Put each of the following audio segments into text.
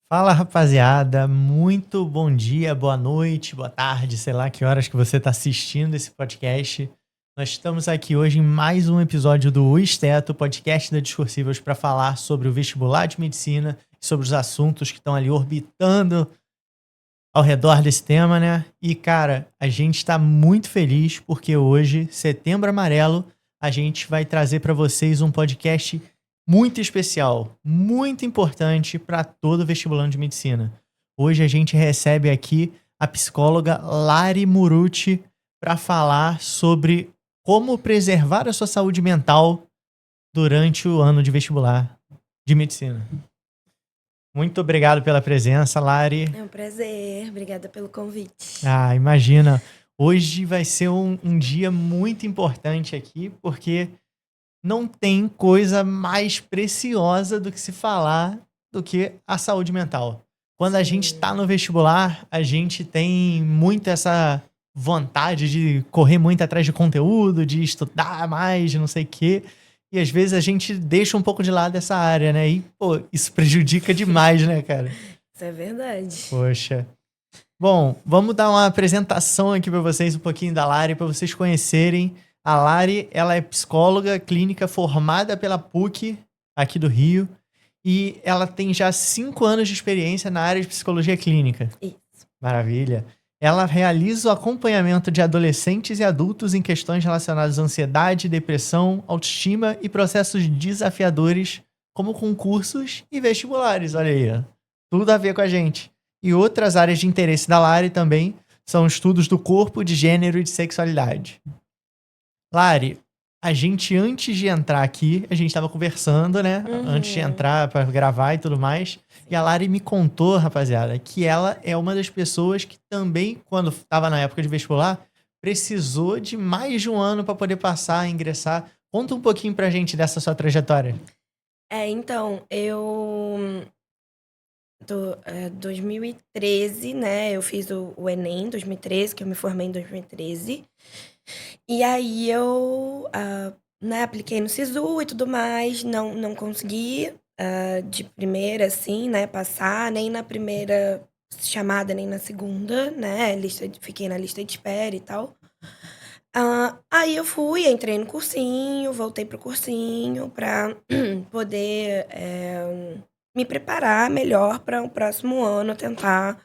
Fala, rapaziada. Muito bom dia, boa noite, boa tarde, sei lá que horas que você está assistindo esse podcast. Nós estamos aqui hoje em mais um episódio do O Esteto, podcast da Discursivos, para falar sobre o vestibular de medicina, sobre os assuntos que estão ali orbitando ao redor desse tema, né? E, cara, a gente está muito feliz porque hoje, Setembro Amarelo, a gente vai trazer para vocês um podcast muito especial, muito importante para todo vestibulando de medicina. Hoje a gente recebe aqui a psicóloga Lari Murucci para falar sobre como preservar a sua saúde mental durante o ano de vestibular de medicina. Muito obrigado pela presença, Lari. É um prazer, obrigada pelo convite. Ah, imagina. Hoje vai ser um dia muito importante aqui, porque não tem coisa mais preciosa do que se falar do que a saúde mental. Quando a gente está no vestibular, a gente tem muito essa vontade de correr muito atrás de conteúdo, de estudar mais, de não sei o quê. E às vezes a gente deixa um pouco de lado essa área, né? E, pô, isso prejudica demais, né, cara? Isso é verdade. Poxa. Bom, vamos dar uma apresentação aqui para vocês, um pouquinho da Lari, para vocês conhecerem. A Lari, ela é psicóloga clínica formada pela PUC, aqui do Rio, e ela tem já 5 anos de experiência na área de psicologia clínica. Isso. Maravilha. Ela realiza o acompanhamento de adolescentes e adultos em questões relacionadas à ansiedade, depressão, autoestima e processos desafiadores, como concursos e vestibulares. Olha aí, ó. Tudo a ver com a gente. E outras áreas de interesse da Lari também são estudos do corpo, de gênero e de sexualidade. Lari, a gente antes de entrar aqui, a gente estava conversando, né? Antes de entrar para gravar e tudo mais. E a Lari me contou, rapaziada, que ela é uma das pessoas que também, quando estava na época de vestibular, precisou de mais de um ano para poder passar, ingressar. Conta um pouquinho pra gente dessa sua trajetória. Então, eu... 2013, né? Eu fiz o Enem em 2013, que eu me formei em 2013. E aí eu, né, apliquei no SISU e tudo mais, não consegui de primeira, assim, né, passar, nem na primeira chamada, nem na segunda, né? Fiquei na lista de espera e tal. Aí eu fui, entrei no cursinho, voltei pro cursinho pra poder me preparar melhor para o próximo ano tentar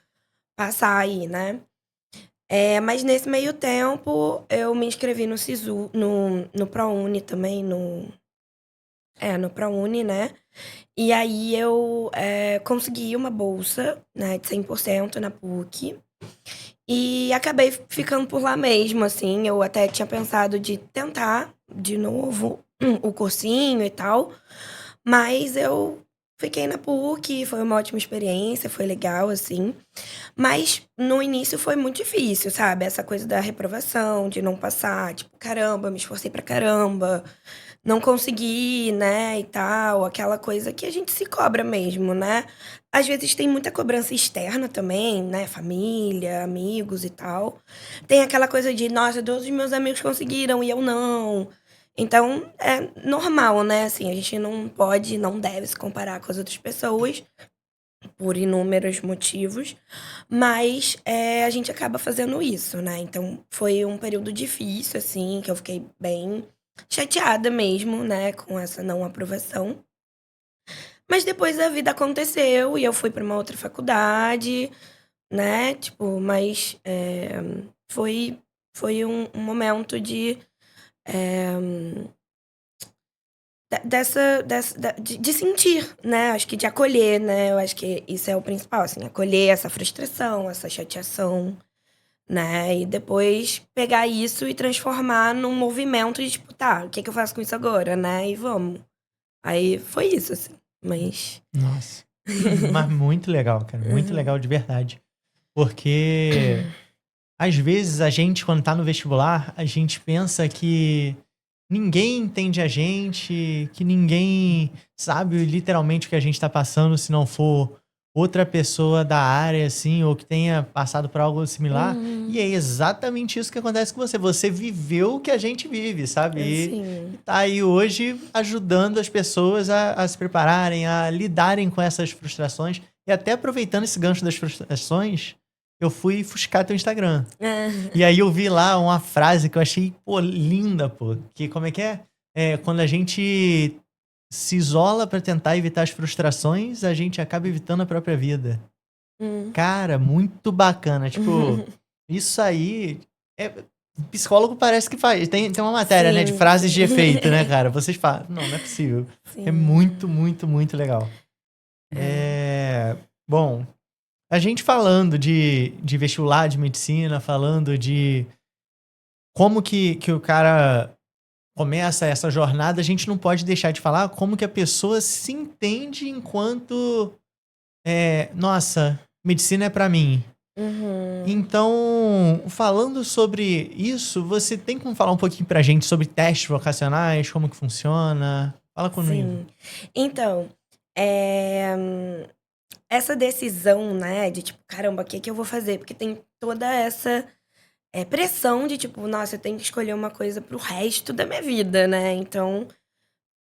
passar aí, né. Mas nesse meio tempo eu me inscrevi no SISU, no ProUni também, no ProUni, né. E aí eu, consegui uma bolsa, né, de 100% na PUC. E acabei ficando por lá mesmo, assim, eu até tinha pensado de tentar de novo o cursinho e tal, mas eu fiquei na PUC, foi uma ótima experiência, foi legal, assim. Mas no início foi muito difícil, sabe, essa coisa da reprovação, de não passar, tipo: "Caramba, me esforcei pra caramba, não consegui", né, e tal, aquela coisa que a gente se cobra mesmo, né. Às vezes tem muita cobrança externa também, né, família, amigos e tal. Tem aquela coisa de: "Nossa, todos os meus amigos conseguiram e eu não". Então é normal, né, assim, a gente não pode, não deve se comparar com as outras pessoas, por inúmeros motivos, mas, a gente acaba fazendo isso, né. Então foi um período difícil, assim, que eu fiquei bem chateada mesmo, né, com essa não aprovação. Mas depois a vida aconteceu e eu fui para uma outra faculdade, né, tipo, mas, foi um momento de, eh, dessa de sentir, né, acho que de acolher, né, eu acho que isso é o principal, assim, acolher essa frustração, essa chateação, né, e depois pegar isso e transformar num movimento de tipo: "Tá, o que que eu faço com isso agora, né, e vamos". Aí foi isso, assim, mas Nossa. Mas muito legal, cara. Muito Uhum. legal de verdade. Porque às vezes a gente, quando tá no vestibular, a gente pensa que ninguém entende a gente, que ninguém sabe literalmente o que a gente tá passando se não for outra pessoa da área, assim, ou que tenha passado por algo similar. Uhum. E é exatamente isso que acontece com você. Você viveu o que a gente vive, sabe? E Assim, tá aí hoje ajudando as pessoas a se prepararem, a lidarem com essas frustrações E até aproveitando esse gancho das frustrações, eu fui fuçar teu Instagram. Ah, E aí eu vi lá uma frase que eu achei, pô, linda, pô. Que como é que é? É, quando a gente se isola pra tentar evitar as frustrações, a gente acaba evitando a própria vida. hum. Cara, muito bacana. Tipo, isso aí. Psicólogo parece que faz. Tem uma matéria, né, de Sim, frases de sim. efeito, né, cara? Vocês falam. Não, não é possível. É muito, Sim. muito, muito legal. É. Bom, a gente falando de vestibular de medicina, falando de como que o cara começa essa jornada, a gente não pode deixar de falar como que a pessoa se entende enquanto, nossa, medicina é pra mim. Uhum. Então, falando sobre isso, você tem como falar um pouquinho pra gente sobre testes vocacionais, como que funciona? Fala comigo. Sim. Então, essa decisão, né, de tipo: "Caramba, o que que eu vou fazer?", porque tem toda essa, pressão de tipo: "Nossa, eu tenho que escolher uma coisa para o resto da minha vida", né, então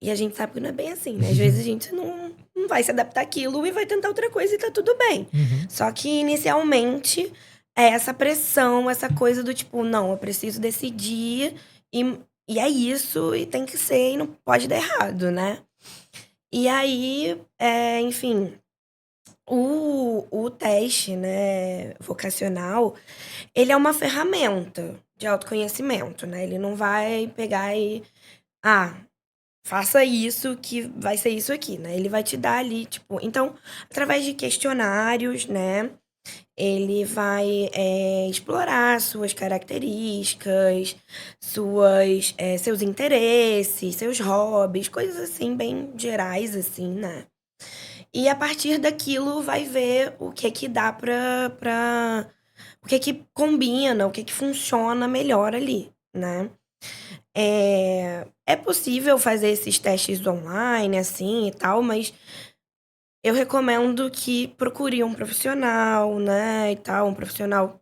e a gente sabe que não é bem assim, né, às vezes a gente não vai se adaptar àquilo e vai tentar outra coisa e tá tudo bem. Uhum. Só que inicialmente é essa pressão, essa coisa do tipo: "Não, eu preciso decidir e é isso e tem que ser e não pode dar errado", né. E aí, enfim, o teste, né, vocacional, ele é uma ferramenta de autoconhecimento, né, ele não vai pegar e: "Ah, faça isso que vai ser isso aqui", né, ele vai te dar ali, tipo então, através de questionários, né, ele vai, explorar suas características, seus interesses, seus hobbies, coisas assim bem gerais, assim, né. E a partir daquilo vai ver o que que dá pra o que que combina, o que que funciona melhor ali, né. É possível fazer esses testes online, assim, e tal, mas eu recomendo que procure um profissional, né, e tal, um profissional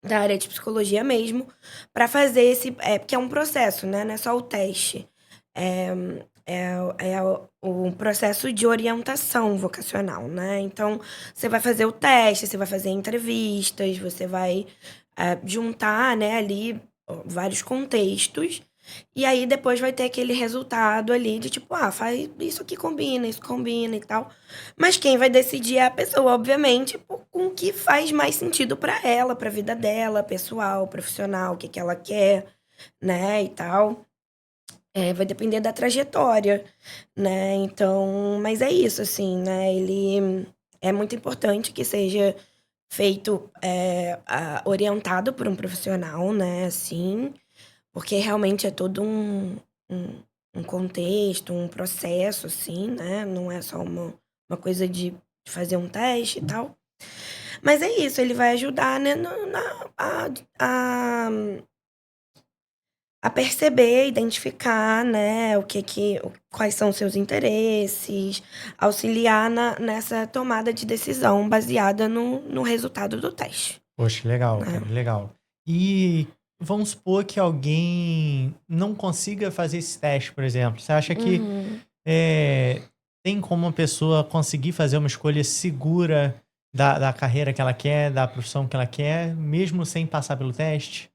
da área de psicologia mesmo, pra fazer porque é um processo, né, não é só o teste. É o processo de orientação vocacional, né. Então, você vai fazer o teste, você vai fazer entrevistas, você vai, juntar, né, ali, vários contextos, e aí depois vai ter aquele resultado ali de tipo: "Ah, faz isso aqui combina, isso combina e tal". Mas quem vai decidir é a pessoa, obviamente, com o que faz mais sentido pra ela, pra vida dela, pessoal, profissional, o que que ela quer, né, e tal. Vai depender da trajetória, né, então mas é isso, assim, né, ele é muito importante que seja feito, orientado por um profissional, né, assim, porque realmente é todo um um contexto, um processo, assim, né, não é só uma coisa de fazer um teste e tal. Mas é isso, ele vai ajudar, né, no na a a perceber, identificar, né, quais são os seus interesses, auxiliar nessa tomada de decisão baseada no resultado do teste, Poxa, legal, né. cara, legal. E vamos supor que alguém não consiga fazer esse teste, por exemplo. Você acha que Uhum. é, tem como uma pessoa conseguir fazer uma escolha segura da carreira que ela quer, da profissão que ela quer, mesmo sem passar pelo teste?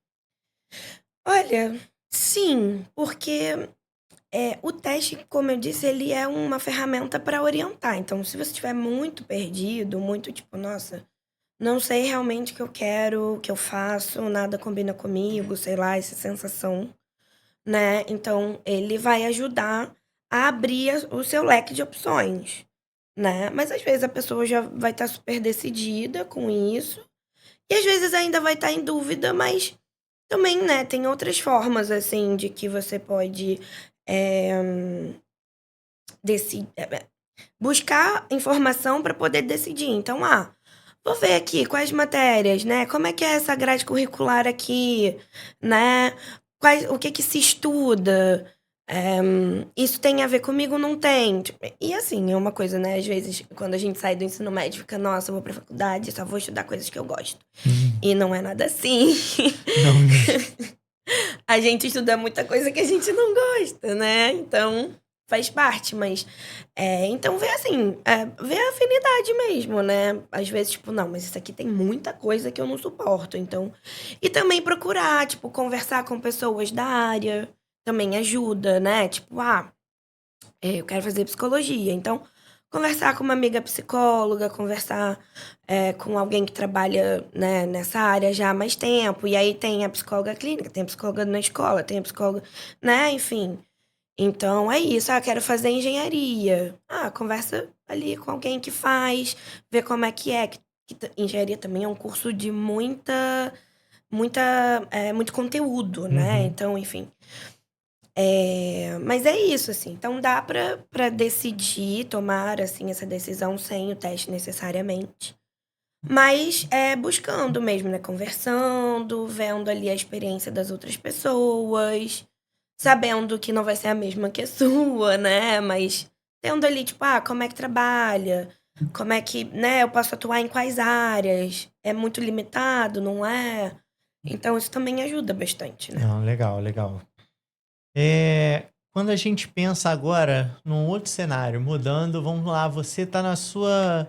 Olha, sim, porque, o teste, como eu disse, ele é uma ferramenta para orientar, então se você estiver muito perdido, muito tipo: "Nossa, não sei realmente o que eu quero, o que eu faço, nada combina comigo", sei lá, essa sensação, né, então ele vai ajudar a abrir o seu leque de opções, né. Mas às vezes a pessoa já vai estar super decidida com isso, e às vezes ainda vai estar em dúvida, mas também, né, tem outras formas, assim, de que você pode, eh, buscar informação para poder decidir. Então, vou ver aqui quais matérias, né, como é que é essa grade curricular aqui, né, o que que se estuda, isso tem a ver comigo, não tem? Tipo, e assim, é uma coisa, né, às vezes quando a gente sai do ensino médio fica: "Nossa, eu vou pra faculdade, só vou estudar coisas que eu gosto". Hum, E não é nada assim. não mesmo. A gente estuda muita coisa que a gente não gosta, né, então faz parte, mas então vê assim, vê a afinidade mesmo, né? Às vezes, tipo, não, mas isso aqui tem muita coisa que eu não suporto, então. E também procurar, tipo, conversar com pessoas da área também ajuda, né? Tipo, eu quero fazer psicologia, então conversar com uma amiga psicóloga, conversar com alguém que trabalha, né, nessa área já há mais tempo, e aí tem a psicóloga clínica, tem a psicóloga na escola, tem a psicóloga, né, enfim. Então é isso, quero fazer engenharia. Conversa ali com alguém que faz, vê como é que é. Engenharia também é um curso de muito conteúdo, né? Uhum. Então, enfim. Mas é isso, assim. Então dá pra decidir, tomar assim, essa decisão sem o teste necessariamente. Mas buscando mesmo, né? Conversando, vendo ali a experiência das outras pessoas, sabendo que não vai ser a mesma que a sua, né? Mas tendo ali, tipo, como é que trabalha? Como é que, né, eu posso atuar em quais áreas? É muito limitado, não é? Então isso também ajuda bastante, né? Não, legal, legal. Quando a gente pensa agora num outro cenário, mudando, vamos lá, você tá na sua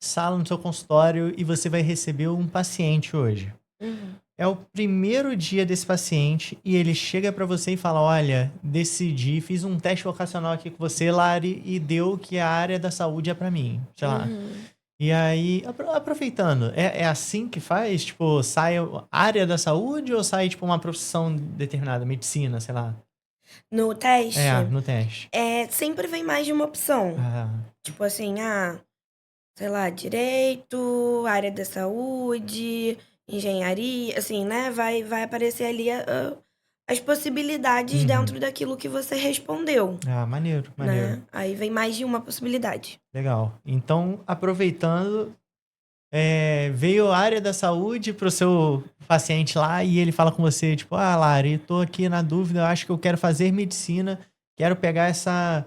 sala, no seu consultório e você vai receber um paciente hoje. Uhum. É o primeiro dia desse paciente e ele chega pra você e fala: Olha, decidi, fiz um teste vocacional aqui com você, Lari, e deu que a área da saúde é pra mim. Sei lá. Uhum. E aí, aproveitando, é assim que faz? Tipo, sai área da saúde ou sai, tipo, uma profissão determinada, medicina, sei lá? No É, teste, no teste. sempre vem mais de uma opção. Ah, Tipo assim, sei lá, direito, área da saúde, engenharia, assim, né? Vai aparecer ali as possibilidades uhum. dentro daquilo que você respondeu, Ah, maneiro, maneiro. né? Aí vem mais de uma possibilidade. Legal. Então, aproveitando, veio a área da saúde pro seu paciente lá e ele fala com você, tipo, Lari, tô aqui na dúvida, eu acho que eu quero fazer medicina, quero pegar essa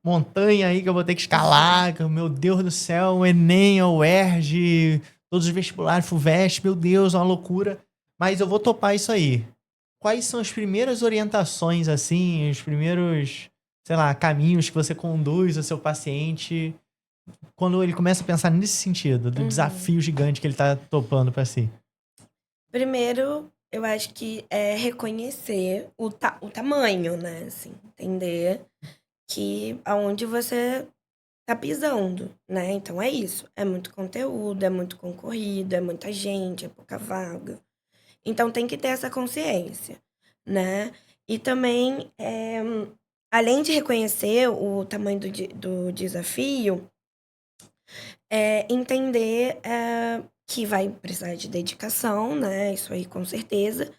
montanha aí que eu vou ter que escalar, que, meu Deus do céu, o Enem, o UERJ, todos os vestibulares, FUVEST, meu Deus, é uma loucura, mas eu vou topar isso aí. Quais são as primeiras orientações, assim, os primeiros, sei lá, caminhos que você conduz o seu paciente quando ele começa a pensar nesse sentido, do Uhum. desafio gigante que ele tá topando pra si? Primeiro, eu acho que é reconhecer o tamanho, né? Assim, entender que aonde você tá pisando, né? Então é isso. É muito conteúdo, é muito concorrido, é muita gente, é pouca vaga. Então tem que ter essa consciência, né? E também, além de reconhecer o tamanho do desafio, entender que vai precisar de dedicação, né? Isso aí com certeza.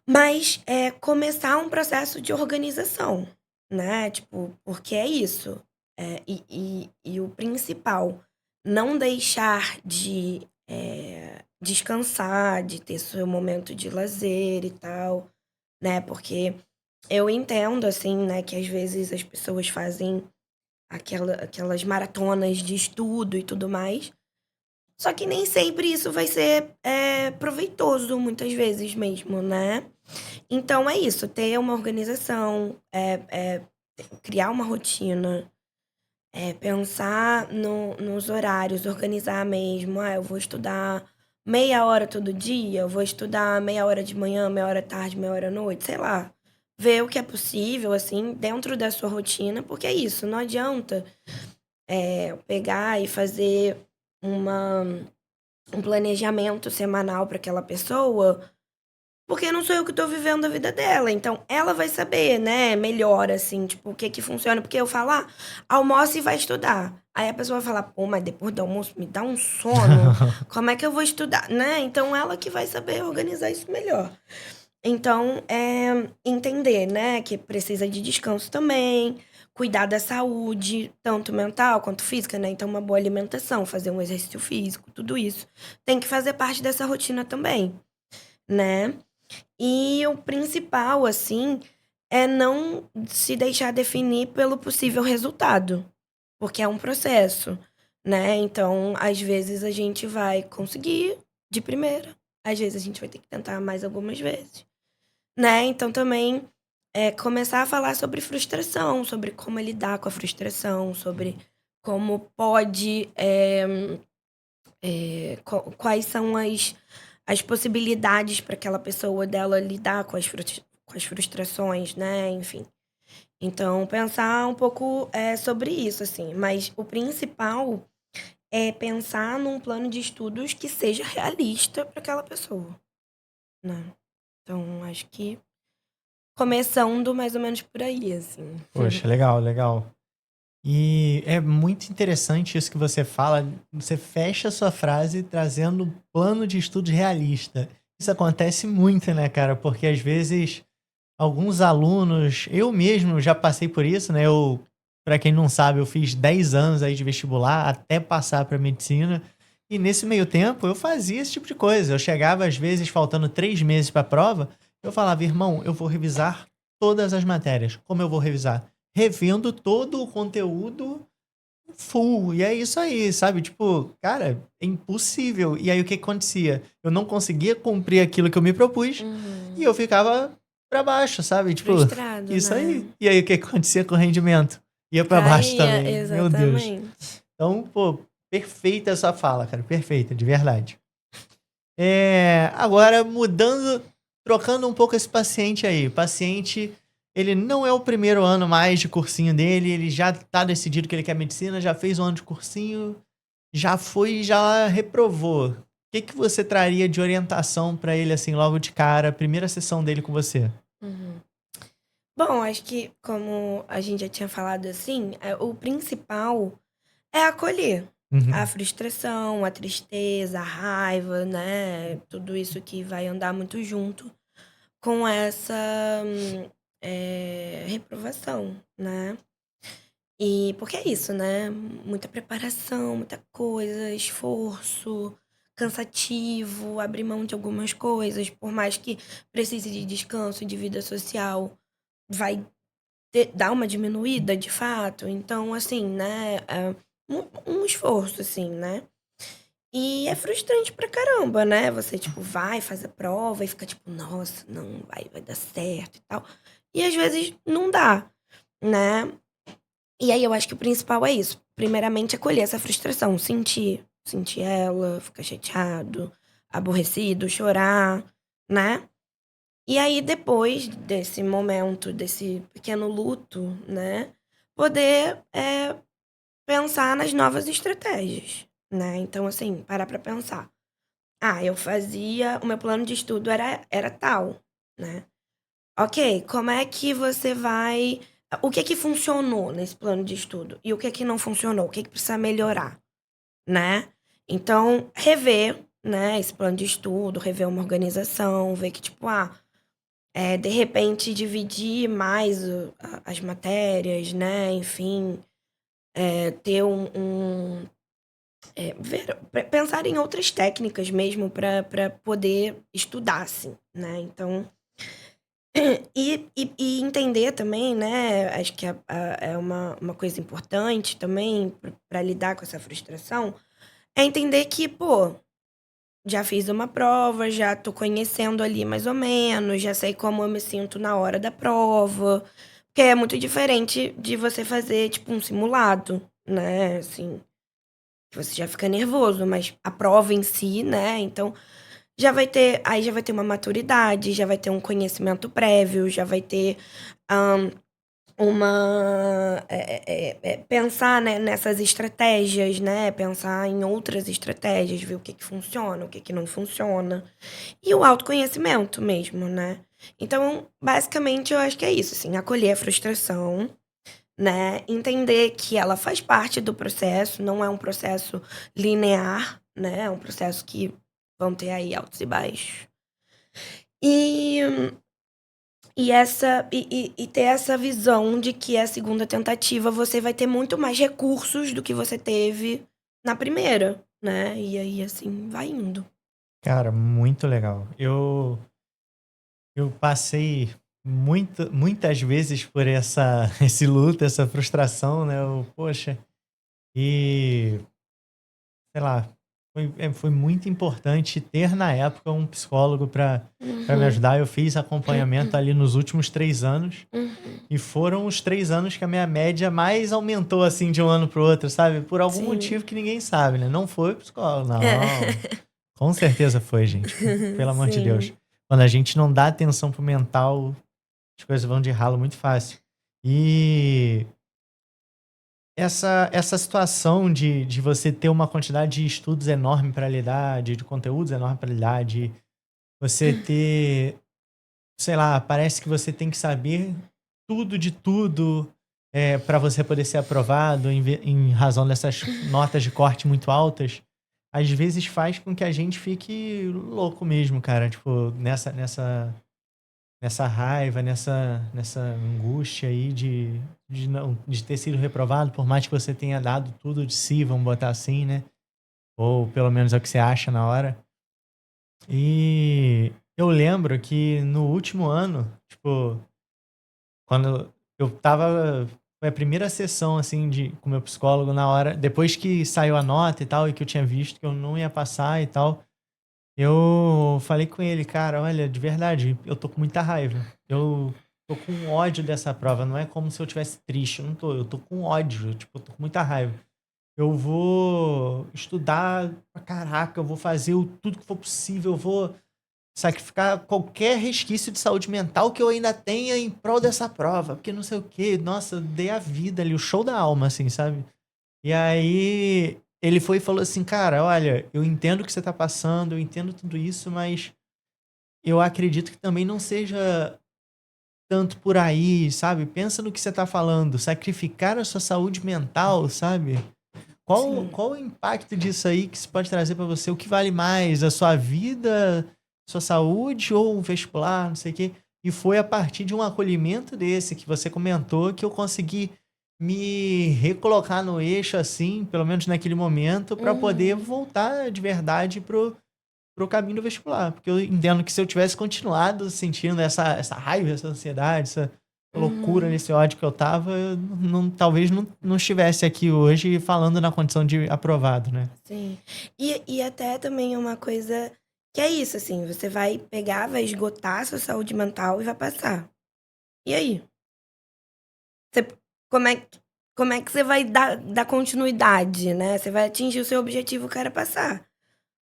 Mas começar um processo de organização, né? Tipo, porque é isso. E o principal, não deixar de descansar, de ter seu momento de lazer e tal, né? Porque eu entendo, assim, né, que às vezes as pessoas fazem aquelas maratonas de estudo e tudo mais. Só que nem sempre isso vai ser proveitoso, muitas vezes mesmo, né? Então é isso, ter uma organização, criar uma rotina, pensar nos horários, organizar mesmo. Eu vou estudar meia hora todo dia, eu vou estudar meia hora de manhã, meia hora à tarde, meia hora à noite, sei lá. Ver o que é possível, assim, dentro da sua rotina, porque é isso, não adianta pegar e fazer uma, um planejamento semanal para aquela pessoa, porque não sou eu que tô vivendo a vida dela, então ela vai saber, né, melhor, assim, tipo, o que que funciona. Porque eu falo: almoça e vai estudar". Aí a pessoa vai falar: "Pô, mas depois do almoço me dá um sono, como é que eu vou estudar?", né. Então ela que vai saber organizar isso melhor. Então, entender, né, que precisa de descanso também, cuidar da saúde, tanto mental quanto física, né, então uma boa alimentação, fazer um exercício físico, tudo isso tem que fazer parte dessa rotina também, né. E o principal, assim, é não se deixar definir pelo possível resultado, porque é um processo, né. Então, às vezes, a gente vai conseguir de primeira, às vezes a gente vai ter que tentar mais algumas vezes, né. Então também, começar a falar sobre frustração, sobre como lidar com a frustração, sobre como pode, quais são as possibilidades para aquela pessoa dela lidar com as frustrações, né, enfim. Então pensar um pouco, sobre isso, assim, mas o principal é pensar num plano de estudos que seja realista para aquela pessoa, né. Então acho que começando mais ou menos por aí, assim. Poxa, legal, legal. E é muito interessante isso que você fala. Você fecha a sua frase trazendo um plano de estudos realista. Isso acontece muito, né, cara? Porque às vezes alguns alunos, eu mesmo já passei por isso, né? Para quem não sabe, eu fiz 10 anos aí de vestibular até passar para medicina. E nesse meio tempo eu fazia esse tipo de coisa. Eu chegava às vezes faltando 3 meses para a prova, eu falava, irmão, eu vou revisar todas as matérias. Como eu vou revisar? Revendo todo o conteúdo full. E é isso aí, sabe? Tipo, cara, é impossível. E aí o que acontecia? Eu não conseguia cumprir aquilo que eu me propus e Uhum. eu ficava pra baixo, sabe? Tipo, Frustrado, isso né. aí. E aí o que acontecia com o rendimento? Ia pra baixo Caía, também. Meu Deus. exatamente. Então, pô, perfeita essa fala, cara. Perfeita, de verdade. Agora mudando, trocando um pouco esse paciente aí. O paciente, ele não é o primeiro ano mais de cursinho dele, ele já tá decidido que ele quer medicina, já fez um ano de cursinho, já foi e já reprovou. O que que você traria de orientação pra ele, assim, logo de cara, primeira sessão dele com você? Uhum. Bom, acho que como a gente já tinha falado, assim, o principal é acolher a Uhum. frustração, a tristeza, a raiva, né, tudo isso que vai andar muito junto com essa, reprovação, né. E porque é isso, né, muita preparação, muita coisa, esforço, cansativo, abrir mão de algumas coisas, por mais que precise de descanso, de vida social, vai dar uma diminuída de fato. Então, assim, né, um esforço, assim, né. E é frustrante pra caramba, né, você, tipo, vai, faz a prova e fica tipo: "Nossa, não, vai dar certo e tal". E às vezes não dá, né. E aí eu acho que o principal é isso, primeiramente acolher essa frustração, sentir ela, ficar chateado, aborrecido, chorar, né. E aí depois desse momento, desse pequeno luto, né, poder, pensar nas novas estratégias, né. Então assim, parar pra pensar: "Ah, eu fazia o meu plano de estudo era tal, né. Ok, como é que você vai o que que funcionou nesse plano de estudo e o que que não funcionou? O que que precisa melhorar, né? Então, rever, né, esse plano de estudo, rever uma organização, ver que, tipo, de repente dividir mais as matérias, né, enfim, ter pensar em outras técnicas mesmo para poder estudar, assim, né? Então, e entender também, né, acho que é uma coisa importante também para lidar com essa frustração, é entender que, pô, já fiz uma prova, já tô conhecendo ali mais ou menos, já sei como eu me sinto na hora da prova, porque é muito diferente de você fazer, tipo, um simulado, né, assim, que você já fica nervoso, mas a prova em si, né, então já vai ter uma maturidade, já vai ter um conhecimento prévio, já vai ter, hã, pensar, né, nessas estratégias, né, pensar em outras estratégias, ver o que que funciona, o que que não funciona. E o autoconhecimento mesmo, né. Então, basicamente, eu acho que é isso, assim, acolher a frustração, né, entender que ela faz parte do processo, não é um processo linear, né, é um processo que vão ter aí altos e baixos. E e ter essa visão de que a segunda tentativa você vai ter muito mais recursos do que você teve na primeira, né, e aí, assim, vai indo. Cara, muito legal. Eu passei muitas vezes por esse luto, essa frustração, né? Poxa, e sei lá, foi muito importante ter na época um psicólogo para me Uhum. ajudar. Eu fiz acompanhamento ali nos últimos 3 anos. Uhum. E foram os 3 anos que a minha média mais aumentou, assim, de um ano pro outro, sabe? Por algum Sim. motivo que ninguém sabe, né? Não foi o psicólogo, É. não. Com certeza foi, gente. Pelo amor de Deus. Sim. Quando a gente não dá atenção pro mental, as coisas vão de ralo muito fácil. E essa situação de você ter uma quantidade de estudos enorme para lidar, de conteúdos enorme para lidar, de você ter, sei lá, parece que você tem que saber tudo de tudo para você poder ser aprovado em razão dessas notas de corte muito altas, às vezes faz com que a gente fique louco mesmo, cara. Tipo, nessa raiva, nessa angústia aí de ter sido reprovado, por mais que você tenha dado tudo de si, vamos botar assim, né? Ou pelo menos é o que você acha na hora. E eu lembro que no último ano, tipo, quando eu tava. Foi a primeira sessão, assim, com o meu psicólogo na hora. Depois que saiu a nota e tal, e que eu tinha visto que eu não ia passar e tal, eu falei com ele, cara, olha, de verdade, eu tô com muita raiva. Eu tô com ódio dessa prova. Não é como se eu tivesse triste, eu não tô. Eu tô com ódio, tipo, eu tô com muita raiva. Eu vou estudar pra caraca, eu vou fazer tudo que for possível, eu vou sacrificar qualquer resquício de saúde mental que eu ainda tenha em prol dessa prova, porque não sei o quê. Nossa, eu dei a vida ali, o show da alma, assim, sabe? E aí ele foi e falou assim, cara, olha, eu entendo o que você tá passando, eu entendo tudo isso, mas eu acredito que também não seja tanto por aí, sabe? Pensa no que você tá falando, sacrificar a sua saúde mental, sabe? Sim. Qual o impacto disso aí que isso pode trazer pra você? O que vale mais? A sua vida, sua saúde ou o vestibular, não sei o quê? E foi a partir de um acolhimento desse que você comentou que eu consegui me recolocar no eixo, assim, pelo menos naquele momento, pra poder Uhum. voltar de verdade pro caminho do vestibular. Porque eu entendo que se eu tivesse continuado sentindo essa raiva, essa ansiedade, essa loucura Uhum. nesse ódio que eu tava, eu talvez não estivesse aqui hoje falando na condição de aprovado, né? Sim. E até também é uma coisa que é isso, assim, você vai pegar, vai esgotar a sua saúde mental e vai passar. E aí? Você como é que como é que você vai dar continuidade, né? Você vai atingir o seu objetivo que era passar.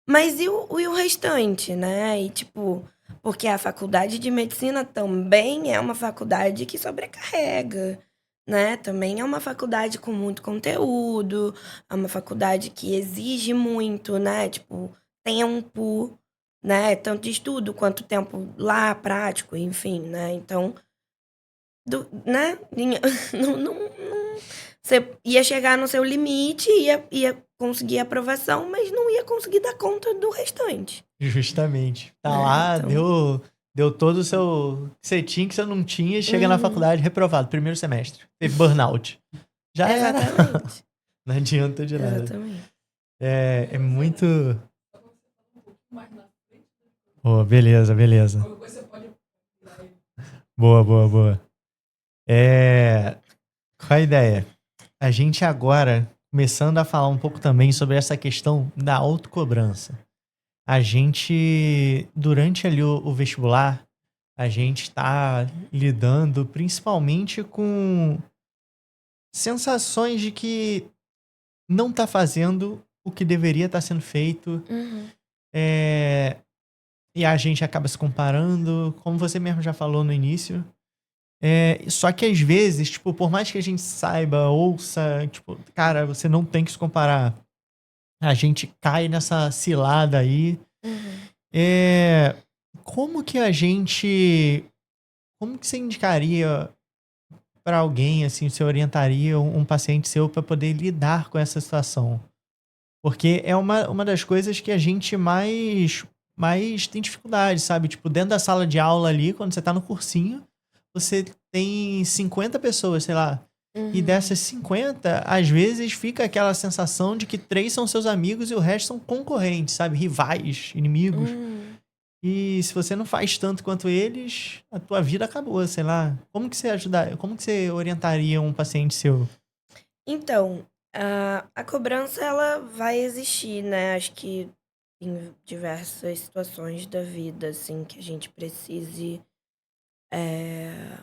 Mas e o restante, né? E tipo, porque a faculdade de medicina também é uma faculdade que sobrecarrega, né? Também é uma faculdade com muito conteúdo, é uma faculdade que exige muito, né? Tipo, tempo, né? Tanto de estudo quanto tempo lá prático, enfim, né? Então, né? Não, você ia chegar no seu limite, ia conseguir aprovação, mas não ia conseguir dar conta do restante, Justamente. Tá né, lá, então deu todo o seu que você tinha, que você não tinha, e chega na uhum, faculdade, reprovado, primeiro semestre. Teve burnout. Já era. exatamente, Não adianta de nada. exatamente. É muito. Boa, beleza, beleza. Boa, boa, boa. Qual a ideia? A gente agora, começando a falar um pouco também sobre essa questão da autocobrança. A gente, durante ali o vestibular, a gente está lidando principalmente com sensações de que não tá fazendo o que deveria estar sendo feito. Uhum, é, e a gente acaba se comparando, como você mesmo já falou no início. Só que às vezes, tipo, por mais que a gente saiba, ouça, tipo, cara, você não tem que se comparar. A gente cai nessa cilada aí. uhum. É, como que a gente. Como que você indicaria pra alguém, assim, você orientaria um paciente seu pra poder lidar com essa situação? Porque é uma das coisas que a gente mais tem dificuldade, sabe? Tipo, dentro da sala de aula ali, quando você tá no cursinho, você tem 50 pessoas, sei lá. E Uhum. dessas 50 às vezes fica aquela sensação de que 3 são seus amigos e o resto são concorrentes, sabe? Rivais, inimigos. Hum. E se você não faz tanto quanto eles, a tua vida acabou, sei lá. Como que você orientaria um paciente seu? Então, A cobrança ela vai existir, né, acho que em diversas situações da vida, assim, que a gente precise, eh,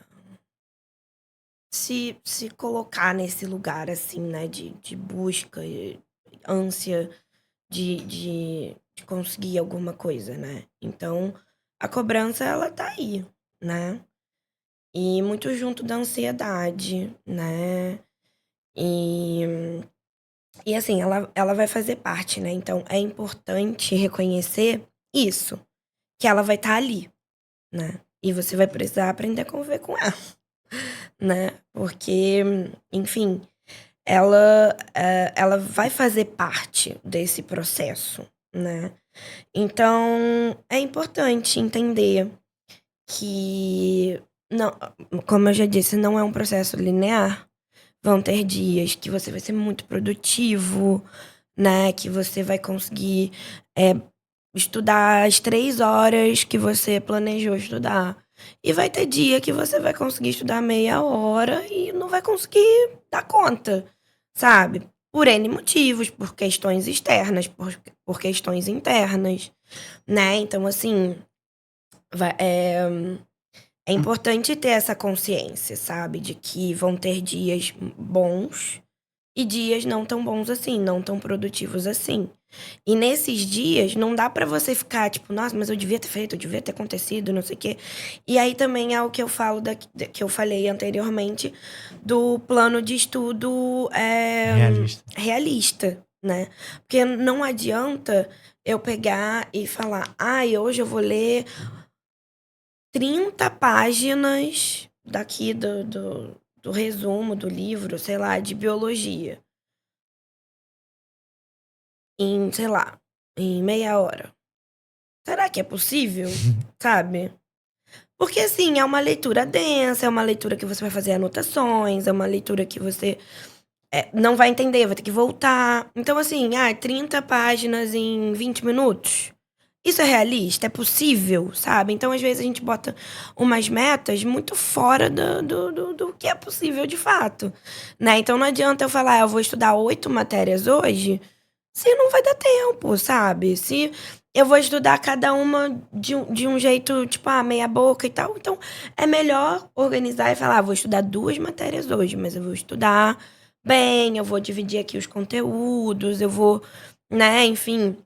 se colocar nesse lugar, assim, né, de busca e ânsia de conseguir alguma coisa, né. Então, a cobrança ela tá aí, né, e muito junto da ansiedade, né, e e assim, ela vai fazer parte, né, então é importante reconhecer isso, que ela vai estar ali, né, e você vai precisar aprender a conviver com ela, né, porque, enfim, ela vai fazer parte desse processo, né. Então, é importante entender que não, como eu já disse, não é um processo linear. Vão ter dias que você vai ser muito produtivo, né, que você vai conseguir, eh, estudar as 3 horas que você planejou estudar. E vai ter dia que você vai conseguir estudar meia hora e não vai conseguir dar conta, sabe. Por N motivos, por questões externas, por questões internas, né. Então assim, vai é importante ter essa consciência, sabe, de que vão ter dias bons e dias não tão bons assim, não tão produtivos assim. E nesses dias não dá pra você ficar tipo: "Nossa, mas eu devia ter feito, eu devia ter acontecido, não sei o quê". E aí também é o que eu falo que eu falei anteriormente, do plano de estudo, Realista. realista, né. Porque não adianta eu pegar e falar: "Ai, hoje eu vou ler 30 páginas daqui do resumo do livro, sei lá, de biologia, em, sei lá, em meia hora". Será que é possível? Sabe? Porque, assim, é uma leitura densa, é uma leitura que você vai fazer anotações, é uma leitura que você, não vai entender, vai ter que voltar. Então, assim, 30 páginas em 20 minutos? Isso é realista? É possível, sabe? Então, às vezes, a gente bota umas metas muito fora do que é possível de fato, né. Então não adianta eu falar: "Eu vou estudar 8 matérias hoje", se não vai dar tempo, sabe. Se eu vou estudar cada uma de um jeito, tipo, meia boca e tal, então é melhor organizar e falar: "Vou estudar 2 matérias hoje, mas eu vou estudar bem, eu vou dividir aqui os conteúdos, eu vou", né, enfim.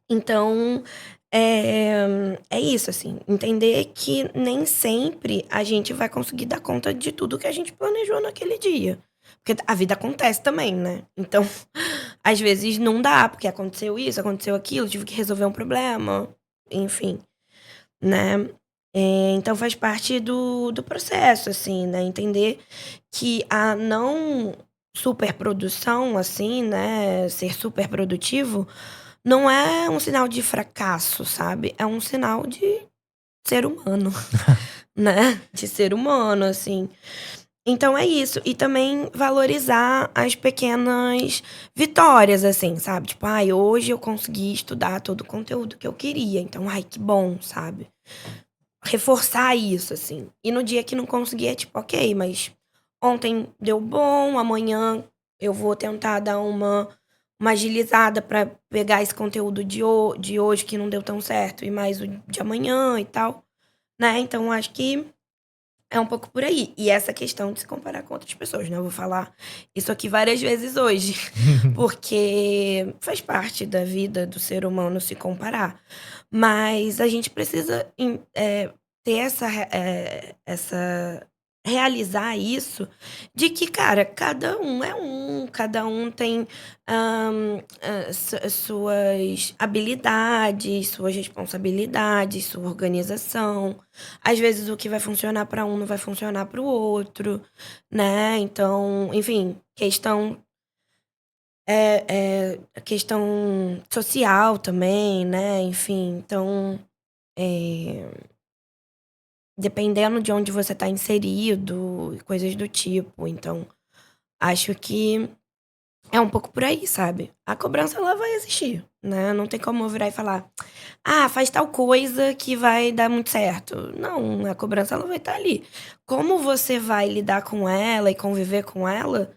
Então, é isso, assim, entender que nem sempre a gente vai conseguir dar conta de tudo que a gente planejou naquele dia. Porque a vida acontece também, né. Então, às vezes não dá, porque aconteceu isso, aconteceu aquilo, tive que resolver um problema, enfim, né. Então faz parte do processo, assim, né, entender que a não superprodução, assim, né, ser super produtivo não é um sinal de fracasso, sabe, é um sinal de ser humano, né, de ser humano, assim. Então é isso, e também valorizar as pequenas vitórias, assim, sabe, tipo: "Ai, hoje eu consegui estudar todo o conteúdo que eu queria, então, ai, que bom", sabe. Reforçar isso, assim. E no dia que não conseguir é tipo: "Ok, mas ontem deu bom, amanhã eu vou tentar dar uma agilizada pra pegar esse conteúdo de hoje que não deu tão certo e mais o de amanhã e tal", né. Então acho que é um pouco por aí. E essa questão de se comparar com outras pessoas, né, eu vou falar isso aqui várias vezes hoje, porque faz parte da vida do ser humano se comparar. Mas a gente precisa ter essa realizar isso, de que, cara, cada um é um, cada um tem, suas habilidades, suas responsabilidades, sua organização. Às vezes o que vai funcionar para um não vai funcionar para o outro, né, então, enfim, a questão social também, né, enfim, então, eh, dependendo de onde você está inserido e coisas do tipo, então, acho que é um pouco por aí, sabe. A cobrança ela vai existir, né, não tem como eu virar e falar: "Ah, faz tal coisa que vai dar muito certo". Não, a cobrança ela vai estar ali. Como você vai lidar com ela e conviver com ela,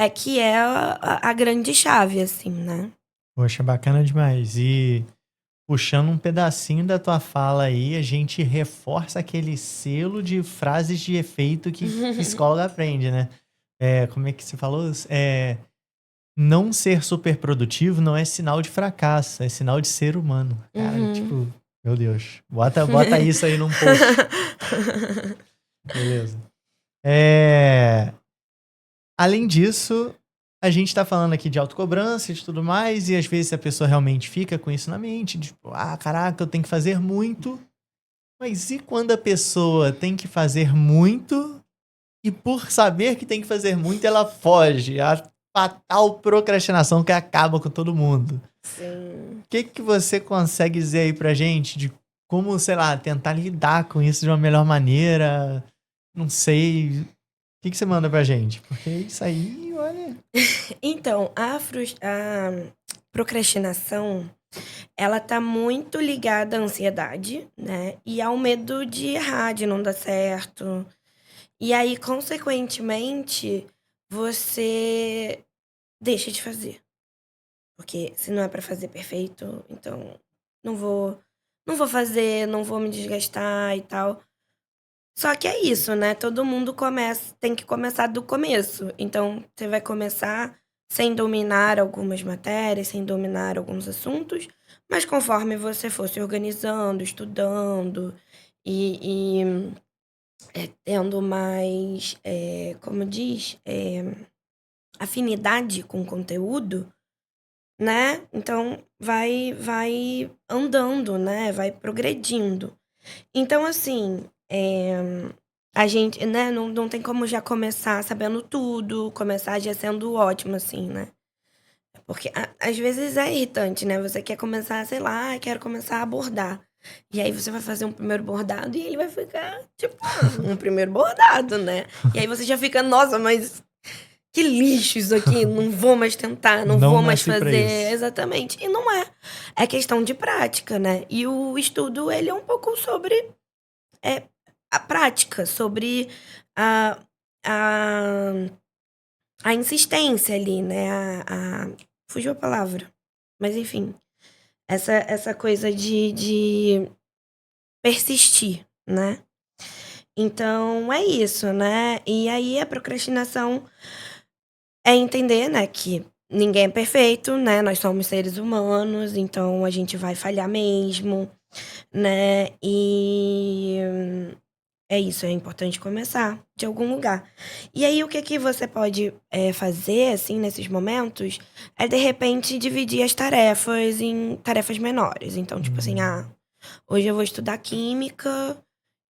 é que é a grande chave, assim, né? Poxa, bacana demais. E puxando um pedacinho da tua fala aí, a gente reforça aquele selo de frases de efeito que psicólogo aprende, né? Como é que você falou? Não ser super produtivo não é sinal de fracasso, é sinal de ser humano. Cara, Uhum. tipo, meu Deus. Bota isso aí num post. Beleza. É, Além disso, a gente tá falando aqui de autocobrança e de tudo mais, e às vezes a pessoa realmente fica com isso na mente, tipo, caraca, eu tenho que fazer muito. Mas e quando a pessoa tem que fazer muito e por saber que tem que fazer muito, ela foge? A fatal procrastinação que acaba com todo mundo. Sim. O que que você consegue dizer aí pra gente de como, sei lá, tentar lidar com isso de uma melhor maneira? Não sei. O que que você manda pra gente? Porque isso aí, olha. Então, a procrastinação, ela tá muito ligada à ansiedade, né, e ao medo de errar, de não dar certo. E aí, consequentemente, você deixa de fazer. Porque se não é pra fazer perfeito, então não vou não vou fazer, não vou me desgastar e tal. Só que é isso, né, todo mundo tem que começar do começo. Então, você vai começar sem dominar algumas matérias, sem dominar alguns assuntos, mas conforme você for se organizando, estudando e tendo mais, como diz? Afinidade com o conteúdo, né, então vai andando, né, vai progredindo. Então, assim, a gente, né, não tem como já começar sabendo tudo, começar já sendo ótimo, assim, né. Porque às vezes é irritante, né, você quer começar, sei lá: quero começar a bordar". E aí você vai fazer um primeiro bordado e ele vai ficar, tipo, um primeiro bordado, né. E aí você já fica: "Nossa, mas que lixo isso aqui, não vou mais tentar, não Não vou mais nasci pra fazer". isso. Exatamente. E não é. É questão de prática, né. E o estudo, ele é um pouco sobre, eh, a prática, sobre a a a insistência ali, né, fugiu a palavra, mas enfim, essa coisa de persistir, né. Então é isso, né. E aí a procrastinação é entender, né, que ninguém é perfeito, né, nós somos seres humanos, então a gente vai falhar mesmo, né, é isso, é importante começar de algum lugar. E aí o que que você pode, fazer, assim, nesses momentos, é de repente dividir as tarefas em tarefas menores. Então, tipo assim: Hum. hoje eu vou estudar química,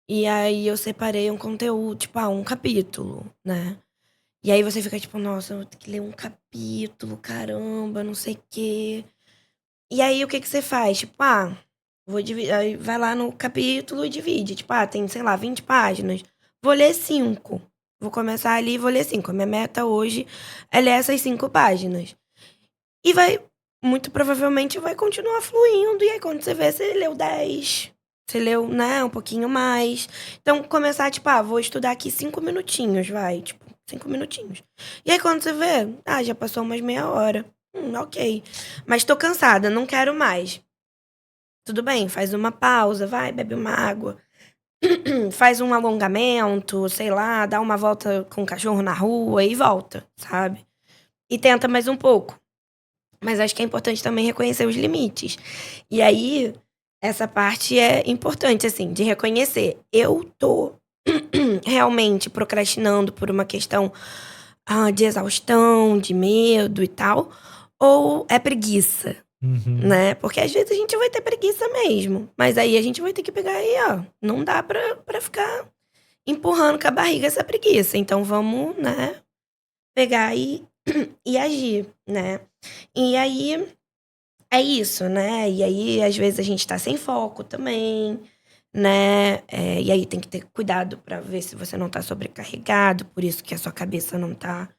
e aí eu separei um conteúdo, tipo, um capítulo, né. E aí você fica tipo: "Nossa, eu vou ter que ler um capítulo, caramba, não sei o quê". E aí o que que você faz? Tipo: vou dividir, aí vai lá no capítulo e divide, tipo: tem, sei lá, 20 páginas, vou ler 5, vou começar ali e vou ler 5. A minha meta hoje é ler essas 5 páginas. E muito provavelmente vai continuar fluindo, e aí quando você vê, você leu 10, você leu, né, um pouquinho mais. Então começar, tipo: vou estudar aqui 5 minutinhos, vai, tipo, 5 minutinhos. E aí quando você vê, já passou umas meia hora. Ok, mas tô cansada, não quero mais. Tudo bem, faz uma pausa, vai, bebe uma água, faz um alongamento, sei lá, dá uma volta com o cachorro na rua e volta, sabe. E tenta mais um pouco. Mas acho que é importante também reconhecer os limites. E aí, essa parte é importante, assim, de reconhecer: eu tô realmente procrastinando por uma questão, de exaustão, de medo e tal, ou é preguiça, Uhum. né. Porque às vezes a gente vai ter preguiça mesmo, mas aí a gente vai ter que pegar e, não dá pra ficar empurrando com a barriga essa preguiça, então vamos, né, pegar e agir, né. E aí é isso, né, e aí às vezes a gente tá sem foco também, né, e aí tem que ter cuidado pra ver se você não tá sobrecarregado, por isso que a sua cabeça não tá,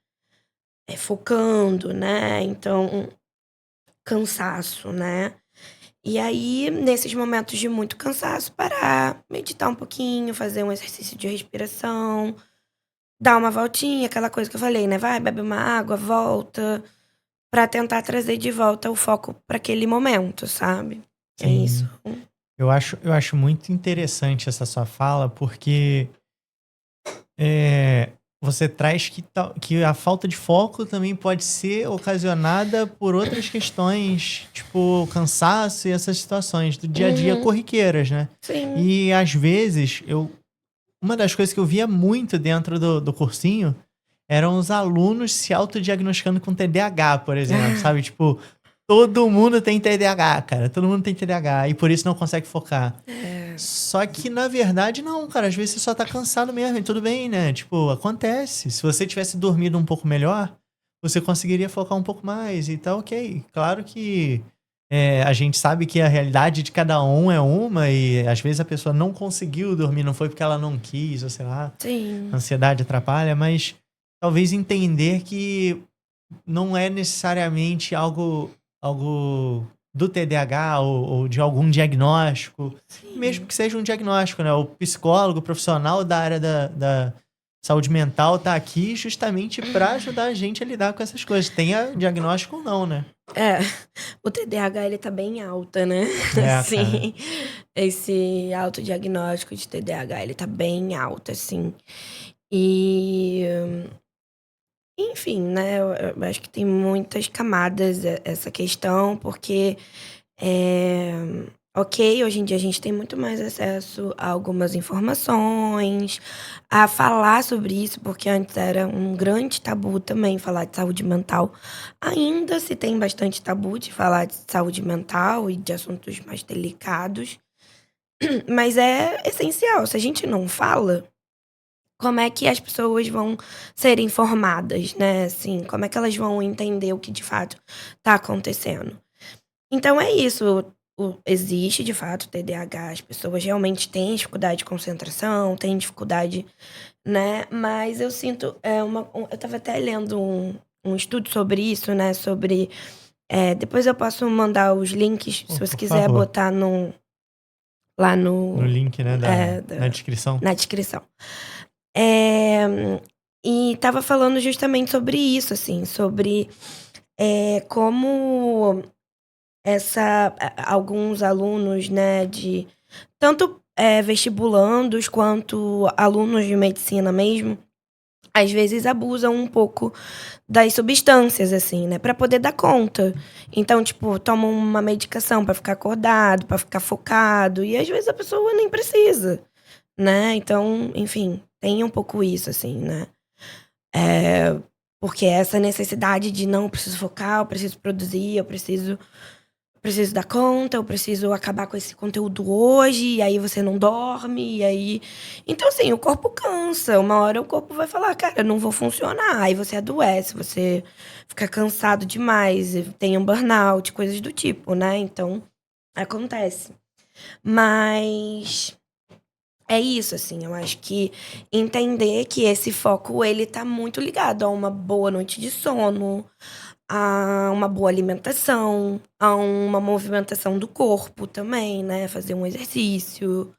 focando, né, então cansaço, né. E aí, nesses momentos de muito cansaço, parar, meditar um pouquinho, fazer um exercício de respiração, dá uma voltinha, aquela coisa que eu falei, né, vai, bebe uma água, volta, pra tentar trazer de volta o foco pra aquele momento, sabe. É isso. Sim. Eu acho muito interessante essa sua fala, porque você traz que a falta de foco também pode ser ocasionada por outras questões, tipo cansaço e essas situações do dia a dia Uhum. corriqueiras, né? Sim. E às vezes, uma das coisas que eu via muito dentro do cursinho eram os alunos se autodiagnosticando com TDAH, por exemplo, sabe? Tipo, todo mundo tem TDAH, cara, todo mundo tem TDAH e por isso não consegue focar. É. Só que na verdade não, cara, às vezes você só tá cansado mesmo e tudo bem, né, tipo, acontece. Se você tivesse dormido um pouco melhor, você conseguiria focar um pouco mais e tá ok. Claro que, a gente sabe que a realidade de cada um é uma e às vezes a pessoa não conseguiu dormir, não foi porque ela não quis ou sei lá, a Sim. ansiedade atrapalha, mas talvez entender que não é necessariamente algo do TDAH ou de algum diagnóstico, mesmo Sim. que seja um diagnóstico, né, o psicólogo, o profissional da área da saúde mental tá aqui justamente para ajudar a gente a lidar com essas coisas, tenha diagnóstico ou não, né. É, o TDAH ele tá bem alta, né, É, cara. assim, esse autodiagnóstico de TDAH ele tá bem alto, assim. E, enfim, né, eu acho que tem muitas camadas essa questão, porque Eh, ok, hoje em dia a gente tem muito mais acesso a algumas informações, a falar sobre isso, porque antes era um grande tabu também falar de saúde mental. Ainda se tem bastante tabu de falar de saúde mental e de assuntos mais delicados, mas é essencial. Se a gente não fala, como é que as pessoas vão ser informadas, né? Assim, como é que elas vão entender o que de fato está acontecendo? Então é isso, existe de fato o TDAH, as pessoas realmente têm dificuldade de concentração, têm dificuldade, né, mas eu sinto, eu estava até lendo um estudo sobre isso, né, sobre, depois eu posso mandar os links, se Pô, você por quiser favor, botar lá no no link, né, na descrição. na descrição. Eh, e estava falando justamente sobre isso, assim, sobre, como alguns alunos, né, de tanto, vestibulandos quanto alunos de medicina mesmo, às vezes abusam um pouco das substâncias, assim, né, pra poder dar conta. Então, tipo, tomam uma medicação pra ficar acordado, pra ficar focado, e às vezes a pessoa nem precisa, né. Então, enfim, tem um pouco isso, assim, né. Eh, porque essa necessidade de: "Não, eu preciso focar, eu preciso produzir, eu preciso dar conta, eu preciso acabar com esse conteúdo hoje", e aí você não dorme, e aí então assim, o corpo cansa, uma hora o corpo vai falar: "Cara, não vou funcionar", aí você adoece, você fica cansado demais, e tem um burnout, coisas do tipo, né, então acontece. Mas é isso, assim, eu acho que entender que esse foco ele tá muito ligado a uma boa noite de sono, a uma boa alimentação, a uma movimentação do corpo também, né, fazer um exercício,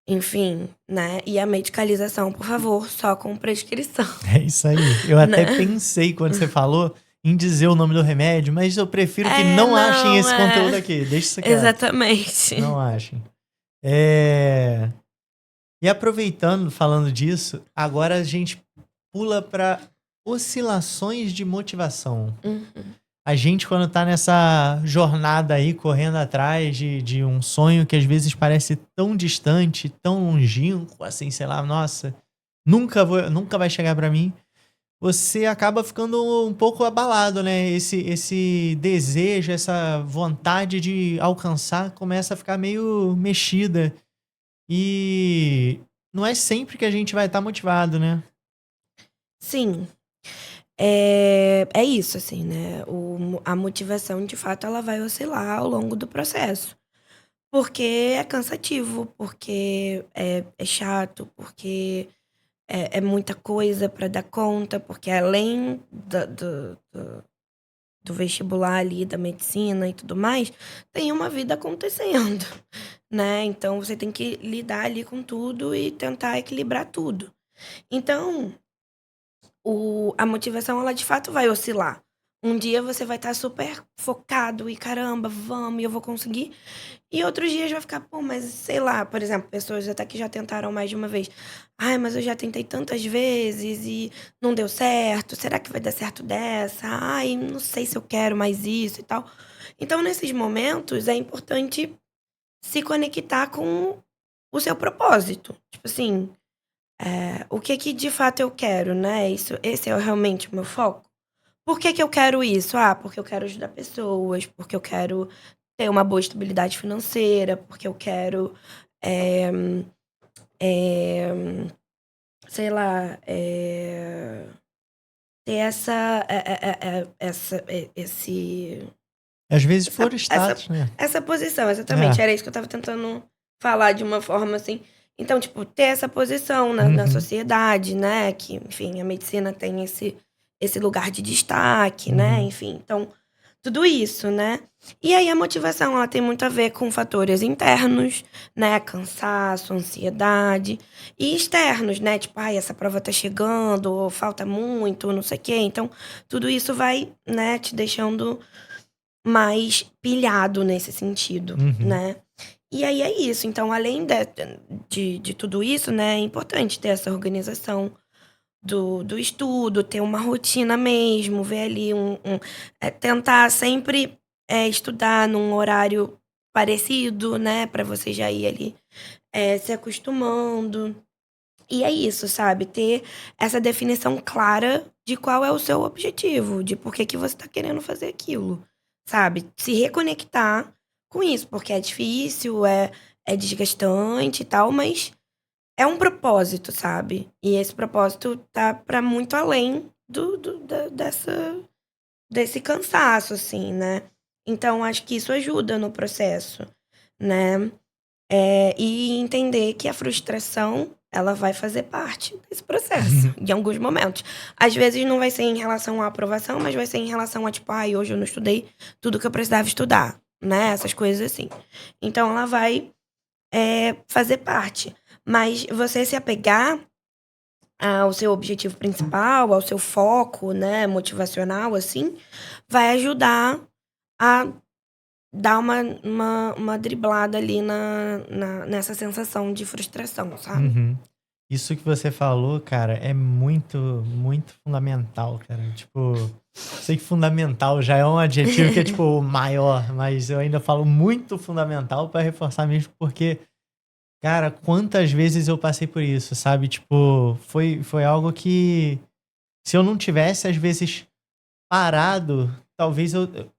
enfim, né. E a medicalização, por favor, só com prescrição, É isso aí. Eu até né. pensei quando você falou em dizer o nome do remédio, mas eu prefiro que É, não achem não, esse conteúdo aqui, deixa isso quieto, exatamente. não achem. Eh, e aproveitando, falando disso, agora a gente pula para oscilações de motivação. Uhum. A gente quando tá nessa jornada aí, correndo atrás de um sonho que às vezes parece tão distante, tão longínquo, assim, sei lá, nossa, nunca vai chegar pra mim. Você acaba ficando um pouco abalado, né, esse desejo, essa vontade de alcançar começa a ficar meio mexida, e não é sempre que a gente vai estar motivado, né. Sim, é isso, assim, né, a motivação de fato ela vai oscilar ao longo do processo. Porque é cansativo, porque é chato, porque é muita coisa para dar conta, porque além do vestibular ali, da medicina e tudo mais, tem uma vida acontecendo, né. Então você tem que lidar ali com tudo e tentar equilibrar tudo. Então, a motivação, ela de fato vai oscilar. Um dia você vai estar super focado e caramba, vamos, e eu vou conseguir. E outros dias vai ficar, pô, mas sei lá, por exemplo, pessoas até que já tentaram mais de uma vez. Ai, mas eu já tentei tantas vezes e não deu certo. Será que vai dar certo dessa? Ai, não sei se eu quero mais isso e tal. Então, nesses momentos, é importante se conectar com o seu propósito. Tipo assim, o que que de fato eu quero, né? Esse é realmente o meu foco. Por que que eu quero isso? Ah, porque eu quero ajudar pessoas, porque eu quero ter uma boa estabilidade financeira, porque eu quero, eh eh, sei lá, ter Às vezes essa for essa status, né? essa posição, exatamente, É. era isso que eu estava tentando falar de uma forma assim. Então, tipo, ter essa posição na Uhum, sociedade, né, que, enfim, a medicina tem esse lugar de destaque, né, uhum, enfim, então tudo isso, né. E aí a motivação, ela tem muito a ver com fatores internos, né, cansaço, ansiedade, e externos, né, tipo: "Ai, essa prova tá chegando", ou "Falta muito", não sei o quê. Então, tudo isso vai, né, te deixando mais pilhado nesse sentido, uhum. né. E aí é isso, então além de tudo isso, né, é importante ter essa organização do estudo, ter uma rotina mesmo, ver ali tentar sempre, estudar num horário parecido, né, para você já ir ali, se acostumando. E é isso, sabe, ter essa definição clara de qual é o seu objetivo, de por que que você tá querendo fazer aquilo, sabe. Se reconectar com isso, porque é difícil, é desgastante e tal, mas é um propósito, sabe. E esse propósito tá pra muito além do da dessa desse cansaço, assim, né. Então acho que isso ajuda no processo, né. E entender que a frustração, ela vai fazer parte desse processo, em alguns momentos. Às vezes não vai ser em relação à aprovação, mas vai ser em relação a, tipo: "Ai, hoje eu não estudei tudo que eu precisava estudar", né, essas coisas assim. Então ela vai, fazer parte. Mas você se apegar ao seu objetivo principal, ao seu foco, né, motivacional, assim, vai ajudar a dar uma driblada ali nessa sensação de frustração, sabe. Uhum. Isso que você falou, cara, é muito, muito fundamental, cara. Tipo, sei que fundamental já é um adjetivo que é, tipo, maior, mas eu ainda falo muito fundamental pra reforçar mesmo, porque, cara, quantas vezes eu passei por isso, sabe? Tipo, foi algo que, se eu não tivesse, às vezes, parado, talvez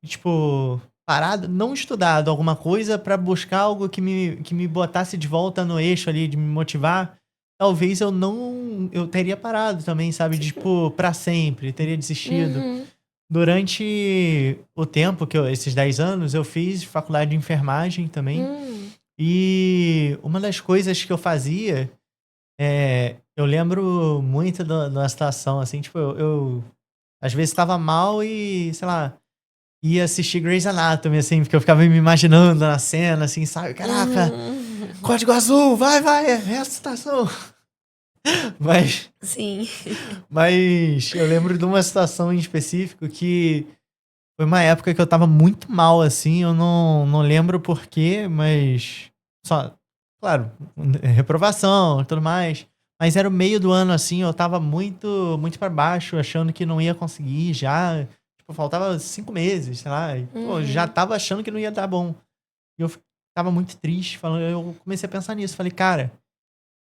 tipo, parado, não estudado alguma coisa pra buscar algo que me botasse de volta no eixo ali, de me motivar, talvez eu teria parado também, sabe, de, tipo, pra sempre, teria desistido. Uhum. Durante o tempo esses 10 anos, eu fiz faculdade de enfermagem também, Hum. e uma das coisas que eu fazia, eu lembro muito de uma situação, assim, tipo, eu às vezes estava mal e, sei lá, ia assistir Grey's Anatomy, assim, porque eu ficava me imaginando na cena, assim, sabe? Caraca, Uhum. código azul, vai, vai, é essa situação. Mas, Sim. mas eu lembro de uma situação em específico que foi uma época que eu estava muito mal, assim, eu não lembro o porquê, mas só, claro, reprovação e tudo mais. Mas era o meio do ano, assim, eu estava muito, muito para baixo, achando que não ia conseguir já. Tipo, faltava 5 meses, sei lá. E, pô, já Uhum. estava achando que não ia dar bom. E eu estava muito triste, falando, eu comecei a pensar nisso. Falei, cara,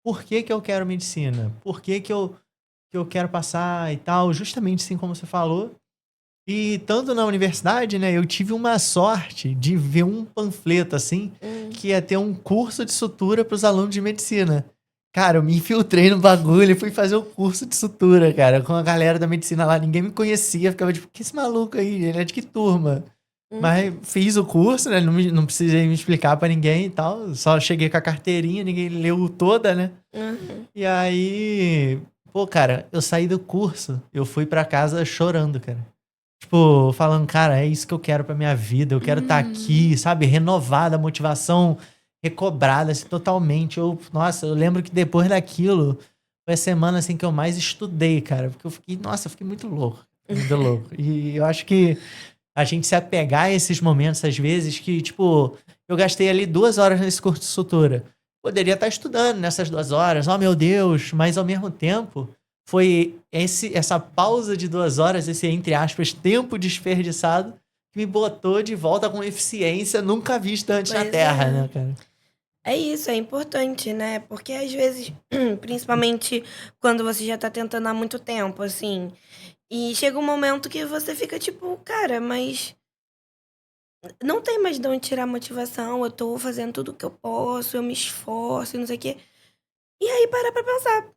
por que que eu quero medicina? Por que que eu quero passar e tal? Justamente assim como você falou. E estando na universidade, né, eu tive uma sorte de ver um panfleto, assim, Hum. que ia ter um curso de sutura para os alunos de medicina. Cara, eu me infiltrei no bagulho e fui fazer o curso de sutura, cara, com a galera da medicina lá. Ninguém me conhecia, ficava tipo, que esse maluco aí? Ele é de que turma? Mas Uhum. fiz o curso, né? Não precisei me explicar pra ninguém e tal. Só cheguei com a carteirinha, ninguém leu toda, né? Uhum. E aí, pô, cara, eu saí do curso, eu fui pra casa chorando, cara. Tipo, falando: "Cara, é isso que eu quero pra minha vida, eu quero estar Uhum. aqui", sabe, renovada, motivação recobrada, assim, totalmente. Nossa, eu lembro que depois daquilo, foi a semana, assim, que eu mais estudei, cara. Porque eu fiquei muito louco. Muito louco. E eu acho que a gente se apegar a esses momentos, às vezes, que, tipo, eu gastei ali 2 horas nesse curso de sutura. Poderia estar estudando nessas 2 horas, oh meu Deus, mas ao mesmo tempo, foi essa pausa de 2 horas, esse, entre aspas, tempo desperdiçado, que me botou de volta com eficiência nunca vista antes na Pois Terra, é. né, cara? É isso, é importante, né? Porque às vezes, principalmente quando você já tá tentando há muito tempo, assim, e chega um momento que você fica tipo, cara, mas não tem mais de onde tirar motivação, eu tô fazendo tudo o que eu posso, eu me esforço e não sei o quê. E aí para pra pensar,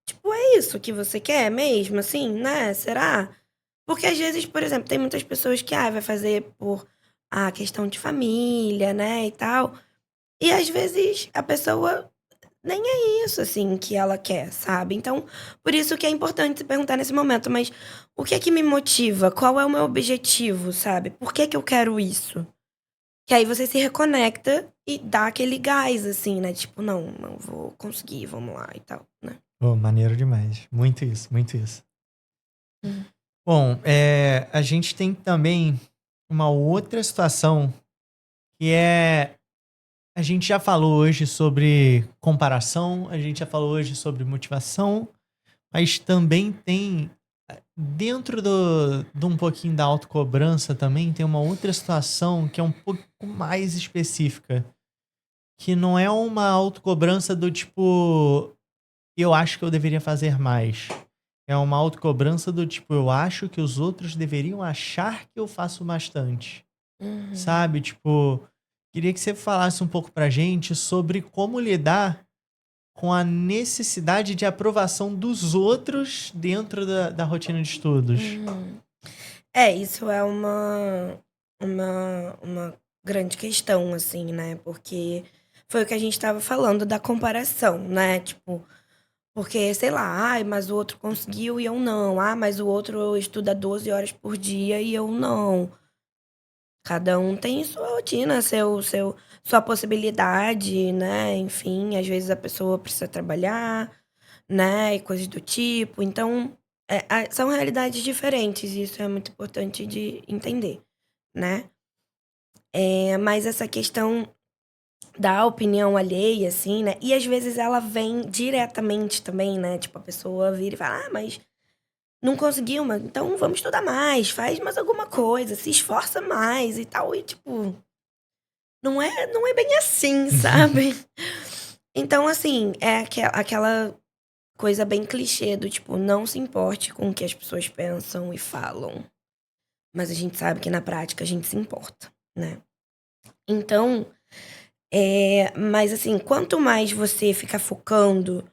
tipo, é isso que você quer mesmo, assim, né? Será? Porque às vezes, por exemplo, tem muitas pessoas que, vai fazer por a questão de família, né, e tal. E às vezes a pessoa nem é isso, assim, que ela quer, sabe. Então, por isso que é importante se perguntar nesse momento: "Mas o que é que me motiva? Qual é o meu objetivo?", sabe. "Por que que eu quero isso?". Que aí você se reconecta e dá aquele gás, assim, né, tipo: "Não, não, vou conseguir, vamos lá", e tal, né. Pô, maneiro demais. Muito isso, muito isso. Hum. Bom, a gente tem também uma outra situação que é. A gente já falou hoje sobre comparação, a gente já falou hoje sobre motivação, mas também tem, dentro de um pouquinho da autocobrança também, tem uma outra situação que é um pouco mais específica, que não é uma autocobrança do tipo, eu acho que eu deveria fazer mais. É uma autocobrança do tipo, eu acho que os outros deveriam achar que eu faço bastante. Uhum. Sabe? Tipo, queria que você falasse um pouco pra gente sobre como lidar com a necessidade de aprovação dos outros dentro da rotina de estudos. Uhum. É, isso é uma grande questão, assim, né, porque foi o que a gente estava falando da comparação, né, tipo, porque, sei lá, "Ai, mas o outro conseguiu e eu não. Ah, mas o outro estuda 12 horas por dia e eu não". Cada um tem sua rotina, sua possibilidade, né, enfim, às vezes a pessoa precisa trabalhar, né, e coisas do tipo, então, são realidades diferentes e isso é muito importante de entender, né. Mas essa questão da opinião alheia, assim, né, e às vezes ela vem diretamente também, né, tipo, a pessoa vira e fala: "Ah, mas não conseguiu, mas então vamos estudar mais, faz mais alguma coisa, se esforça mais e tal", e tipo, não é bem assim, sabe. Então, assim, é aquela coisa bem clichê do tipo, não se importe com o que as pessoas pensam e falam, mas a gente sabe que na prática a gente se importa, né. Então, mas assim, quanto mais você ficar focando,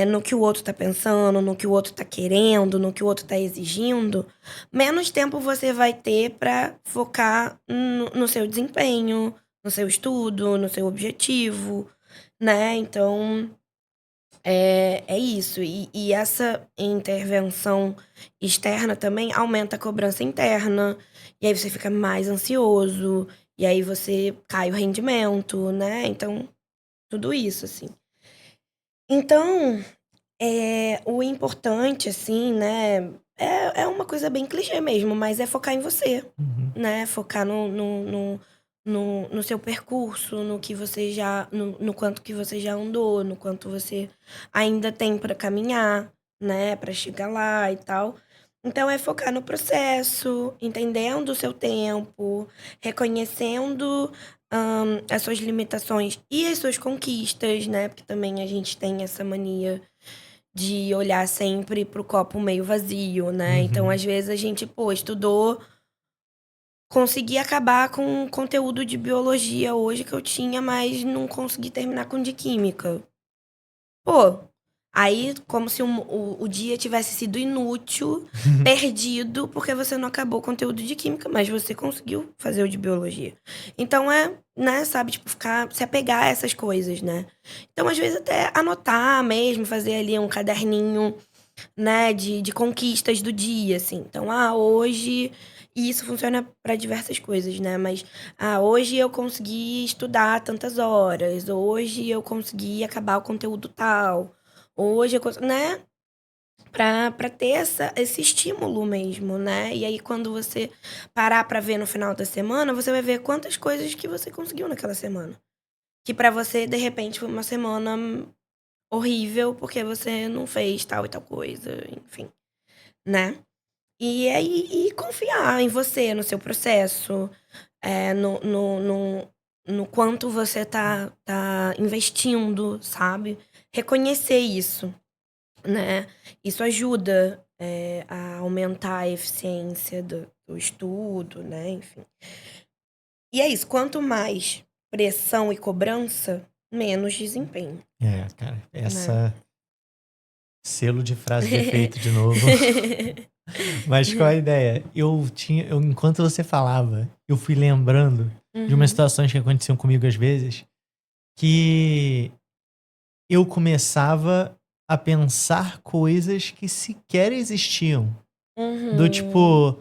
no que o outro tá pensando, no que o outro tá querendo, no que o outro tá exigindo, menos tempo você vai ter pra focar no seu desempenho, no seu estudo, no seu objetivo, né. Então, é isso. E essa intervenção externa também aumenta a cobrança interna, e aí você fica mais ansioso, e aí você cai o rendimento, né, então tudo isso, assim. Então, o importante, assim, né, é uma coisa bem clichê mesmo, mas é focar em você, Uhum. né, focar no seu percurso, no que você já no quanto que você já andou, no quanto você ainda tem para caminhar, né, para chegar lá e tal. Então é focar no processo, entendendo o seu tempo, reconhecendo, as suas limitações e as suas conquistas, né, porque também a gente tem essa mania de olhar sempre para o copo meio vazio, né. Então, Uhum. às vezes, a gente, pô, estudou, consegui acabar com o conteúdo de biologia hoje que eu tinha, mas não consegui terminar com o de química. Pô, aí como se o dia tivesse sido inútil, perdido, porque você não acabou o conteúdo de química, mas você conseguiu fazer o de biologia. Então né, sabe, tipo, se apegar a essas coisas, né. Então, às vezes, até anotar mesmo, fazer ali um caderninho, né, de conquistas do dia, assim. Então, hoje e isso funciona para diversas coisas, né, mas, hoje eu consegui estudar tantas horas, hoje eu consegui acabar o conteúdo tal, Hoje, né? Pra ter esse estímulo mesmo, né? E aí, quando você parar pra ver no final da semana, você vai ver quantas coisas que você conseguiu naquela semana. Que pra você, de repente, foi uma semana horrível porque você não fez tal e tal coisa, enfim, né? E aí, confiar em você, no seu processo, no quanto você tá investindo, sabe? Reconhecer isso, né? Isso ajuda, a aumentar a eficiência do estudo, né? Enfim. E é isso, quanto mais pressão e cobrança, menos desempenho, Cara, né? essa selo de frase de efeito de novo. Mas qual a ideia? Enquanto você falava, eu fui lembrando de umas Uhum. situações que aconteciam comigo às vezes, que eu começava a pensar coisas que sequer existiam. Do Uhum. tipo,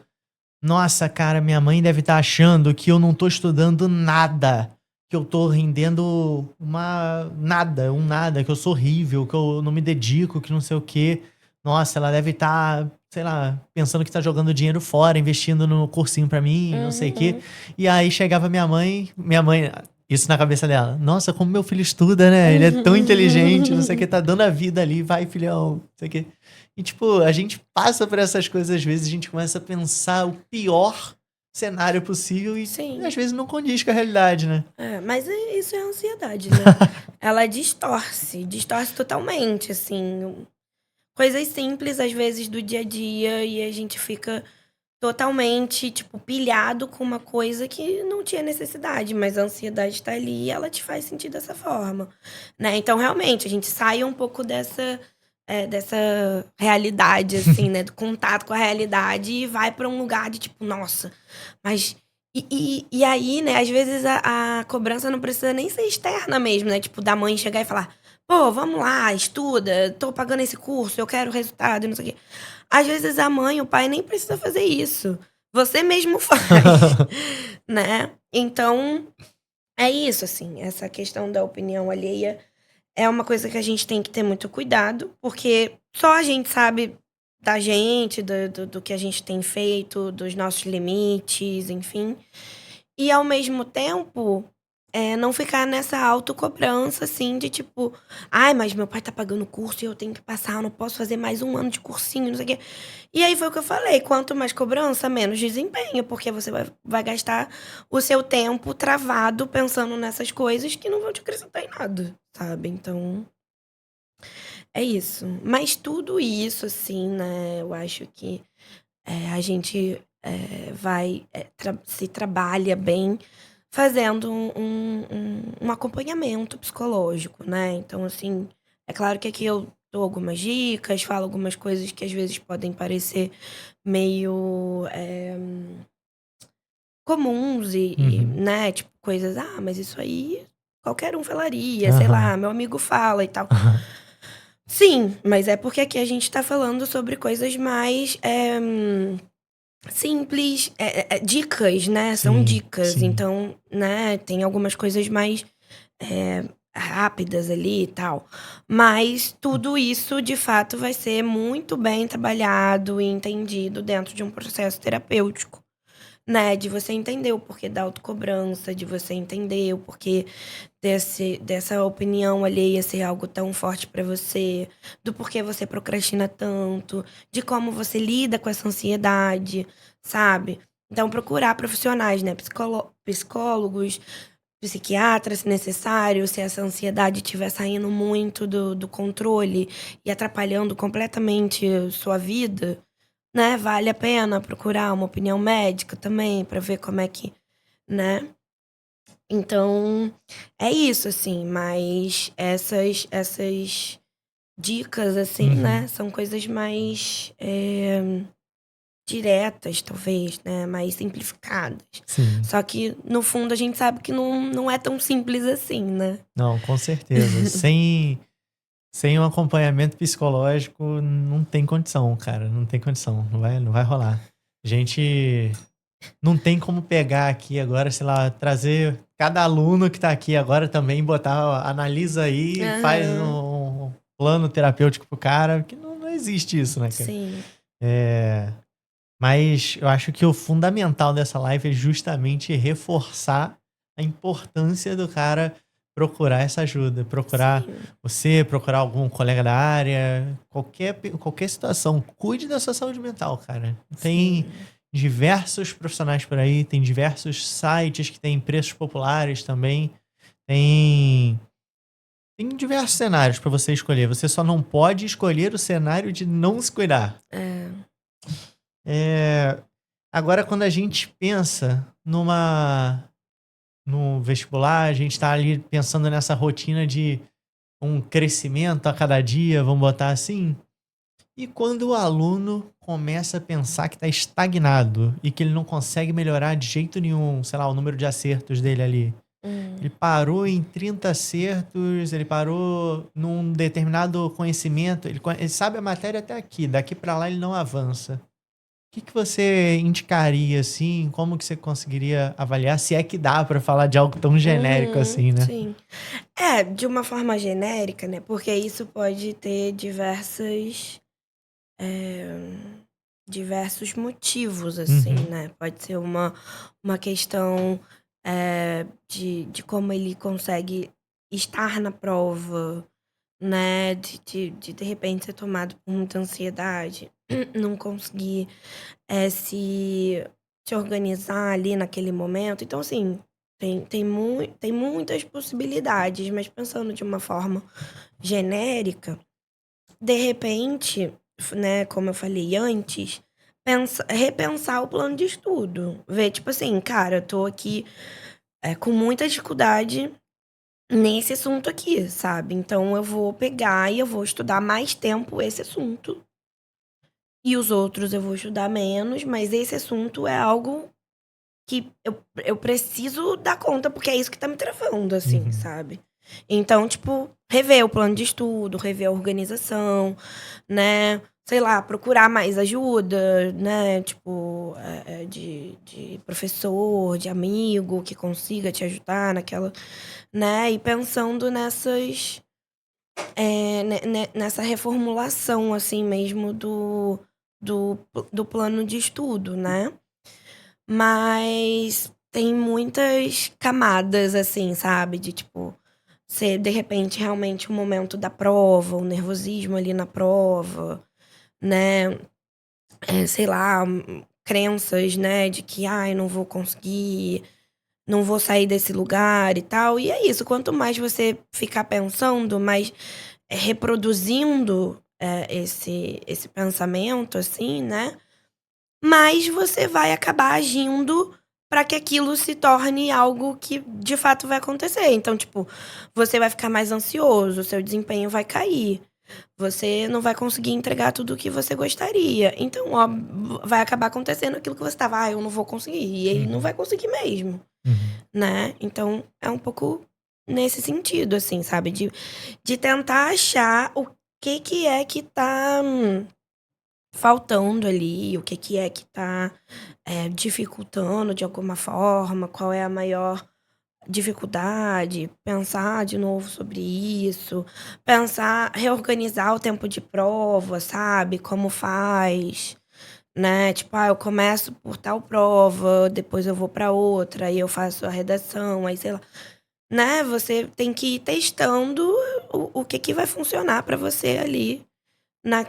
nossa, cara, minha mãe deve estar achando que eu não tô estudando nada, que eu tô rendendo um nada, que eu sou horrível, que eu não me dedico, que não sei o quê. Nossa, ela deve estar, sei lá, pensando que tá jogando dinheiro fora, investindo no cursinho pra mim, não sei o quê. Uhum. E aí chegava minha mãe, isso na cabeça dela. Nossa, como meu filho estuda, né? Ele é tão inteligente, não sei o que, tá dando a vida ali, vai, filhão, não sei o quê. E, tipo, a gente passa por essas coisas às vezes, a gente começa a pensar o pior cenário possível e às Sim. vezes não condiz com a realidade, né? Mas isso é ansiedade, né? Ela distorce totalmente, assim. Coisas simples, às vezes, do dia a dia, e a gente fica totalmente, tipo, pilhado com uma coisa que não tinha necessidade, mas a ansiedade tá ali e ela te faz sentir dessa forma, né? Então, realmente, a gente sai um pouco dessa realidade, assim, né? Do contato com a realidade e vai pra um lugar de tipo, nossa, mas. E aí, né, às vezes a cobrança não precisa nem ser externa mesmo, né? Tipo, da mãe chegar e falar, pô, vamos lá, estuda, tô pagando esse curso, eu quero resultado, e não sei o quê. Às vezes a mãe, o pai nem precisa fazer isso. Você mesmo faz, né? Então, é isso, assim, essa questão da opinião alheia é uma coisa que a gente tem que ter muito cuidado, porque só a gente sabe da gente, do que a gente tem feito, dos nossos limites, enfim. E ao mesmo tempo, não ficar nessa autocobrança, assim, de tipo: "Ai, mas meu pai tá pagando o curso e eu tenho que passar, eu não posso fazer mais um ano de cursinho, não sei o quê". E aí foi o que eu falei, quanto mais cobrança, menos desempenho, porque você vai gastar o seu tempo travado pensando nessas coisas que não vão te acrescentar em nada, sabe. Então, é isso. Mas tudo isso, assim, né, eu acho que, a gente, se trabalha bem fazendo um acompanhamento psicológico, né. Então, assim, é claro que aqui eu dou algumas dicas, falo algumas coisas que às vezes podem parecer meio, comuns Uhum. né, tipo coisas: "Ah, mas isso aí qualquer um falaria", sei Aham. lá, "meu amigo fala" e tal. Aham. Sim, mas é porque aqui a gente tá falando sobre coisas mais, simples, dicas, né, são Sim, dicas, sim. então, né, tem algumas coisas mais, rápidas ali e tal. Mas tudo isso, de fato, vai ser muito bem trabalhado e entendido dentro de um processo terapêutico. Né, de você entender o porquê da autocobrança, de você entender o porquê dessa opinião alheia ser algo tão forte pra você, do porquê você procrastina tanto, de como você lida com essa ansiedade, sabe. Então procurar profissionais, né, psicólogos, psiquiatras, se necessário, se essa ansiedade estiver saindo muito do controle e atrapalhando completamente sua vida, né, vale a pena procurar uma opinião médica também pra ver como é que, né. Então, é isso, assim, mas essas dicas, assim, né, Uhum. são coisas mais, diretas talvez, né, mais simplificadas. Sim. Só que no fundo a gente sabe que não é tão simples assim, né. Não, com certeza. Sem um acompanhamento psicológico, não tem condição, cara. Não tem condição. Não vai rolar. A gente não tem como pegar aqui agora, sei lá, trazer cada aluno que tá aqui agora também, botar, ó, analisa aí, faz Aham. plano terapêutico pro cara, que não existe isso, né, cara? Sim. Mas eu acho que o fundamental dessa live é justamente reforçar a importância do cara procurar essa ajuda, procurar procurar algum colega da área, qualquer situação. Cuide da sua saúde mental, cara. Tem diversos profissionais por aí, tem diversos sites que têm preços populares também. Tem diversos cenários para você escolher. Você só não pode escolher o cenário de não se cuidar. Agora, quando a gente pensa no vestibular, a gente está ali pensando nessa rotina de um crescimento a cada dia, vamos botar assim. E quando o aluno começa a pensar que está estagnado e que ele não consegue melhorar de jeito nenhum, sei lá, o número de acertos dele ali. Ele parou em 30 acertos, ele parou num determinado conhecimento, ele sabe a matéria até aqui, daqui para lá ele não avança. O que você indicaria, assim? Como que você conseguiria avaliar? Se é que dá pra falar de algo tão genérico assim, né? Sim. De uma forma genérica, né? Porque isso pode ter diversos motivos, assim, né? Pode ser uma questão de como ele consegue estar na prova, né? De repente ser tomado por muita ansiedade, não conseguir se organizar ali naquele momento. Então, assim, tem muitas possibilidades, mas pensando de uma forma genérica, de repente, né, como eu falei antes, repensar o plano de estudo. Ver, tipo assim, cara, eu tô aqui com muita dificuldade nesse assunto aqui, sabe? Então eu vou pegar e eu vou estudar mais tempo esse assunto. E os outros eu vou estudar menos, mas esse assunto é algo que eu preciso dar conta, porque é isso que tá me travando, assim, sabe? Então, tipo, rever o plano de estudo, rever a organização, né? Sei lá, procurar mais ajuda, né? Tipo, de professor, de amigo que consiga te ajudar naquela, né? E pensando nessa reformulação, assim mesmo, do plano de estudo, né? Mas tem muitas camadas, assim, sabe? De tipo, ser de repente realmente o momento da prova, o nervosismo ali na prova, né? Sei lá, crenças, né? De que, ai, não vou conseguir, não vou sair desse lugar e tal. E é isso, quanto mais você ficar pensando, mais reproduzindo esse pensamento, assim, né? Mas você vai acabar agindo para que aquilo se torne algo que de fato vai acontecer. Então, tipo, você vai ficar mais ansioso, seu desempenho vai cair, você não vai conseguir entregar tudo o que você gostaria. Então, ó, vai acabar acontecendo aquilo que você estava, eu não vou conseguir. E aí não vai conseguir mesmo, né? Então, é um pouco nesse sentido, assim, sabe? De tentar achar o que é que tá faltando ali, o que é que tá dificultando de alguma forma, qual é a maior dificuldade, pensar de novo sobre isso, pensar, reorganizar o tempo de prova, sabe? Como faz, né? Tipo, eu começo por tal prova, depois eu vou para outra, aí eu faço a redação, aí sei lá. Né? Você tem que ir testando o que vai funcionar para você ali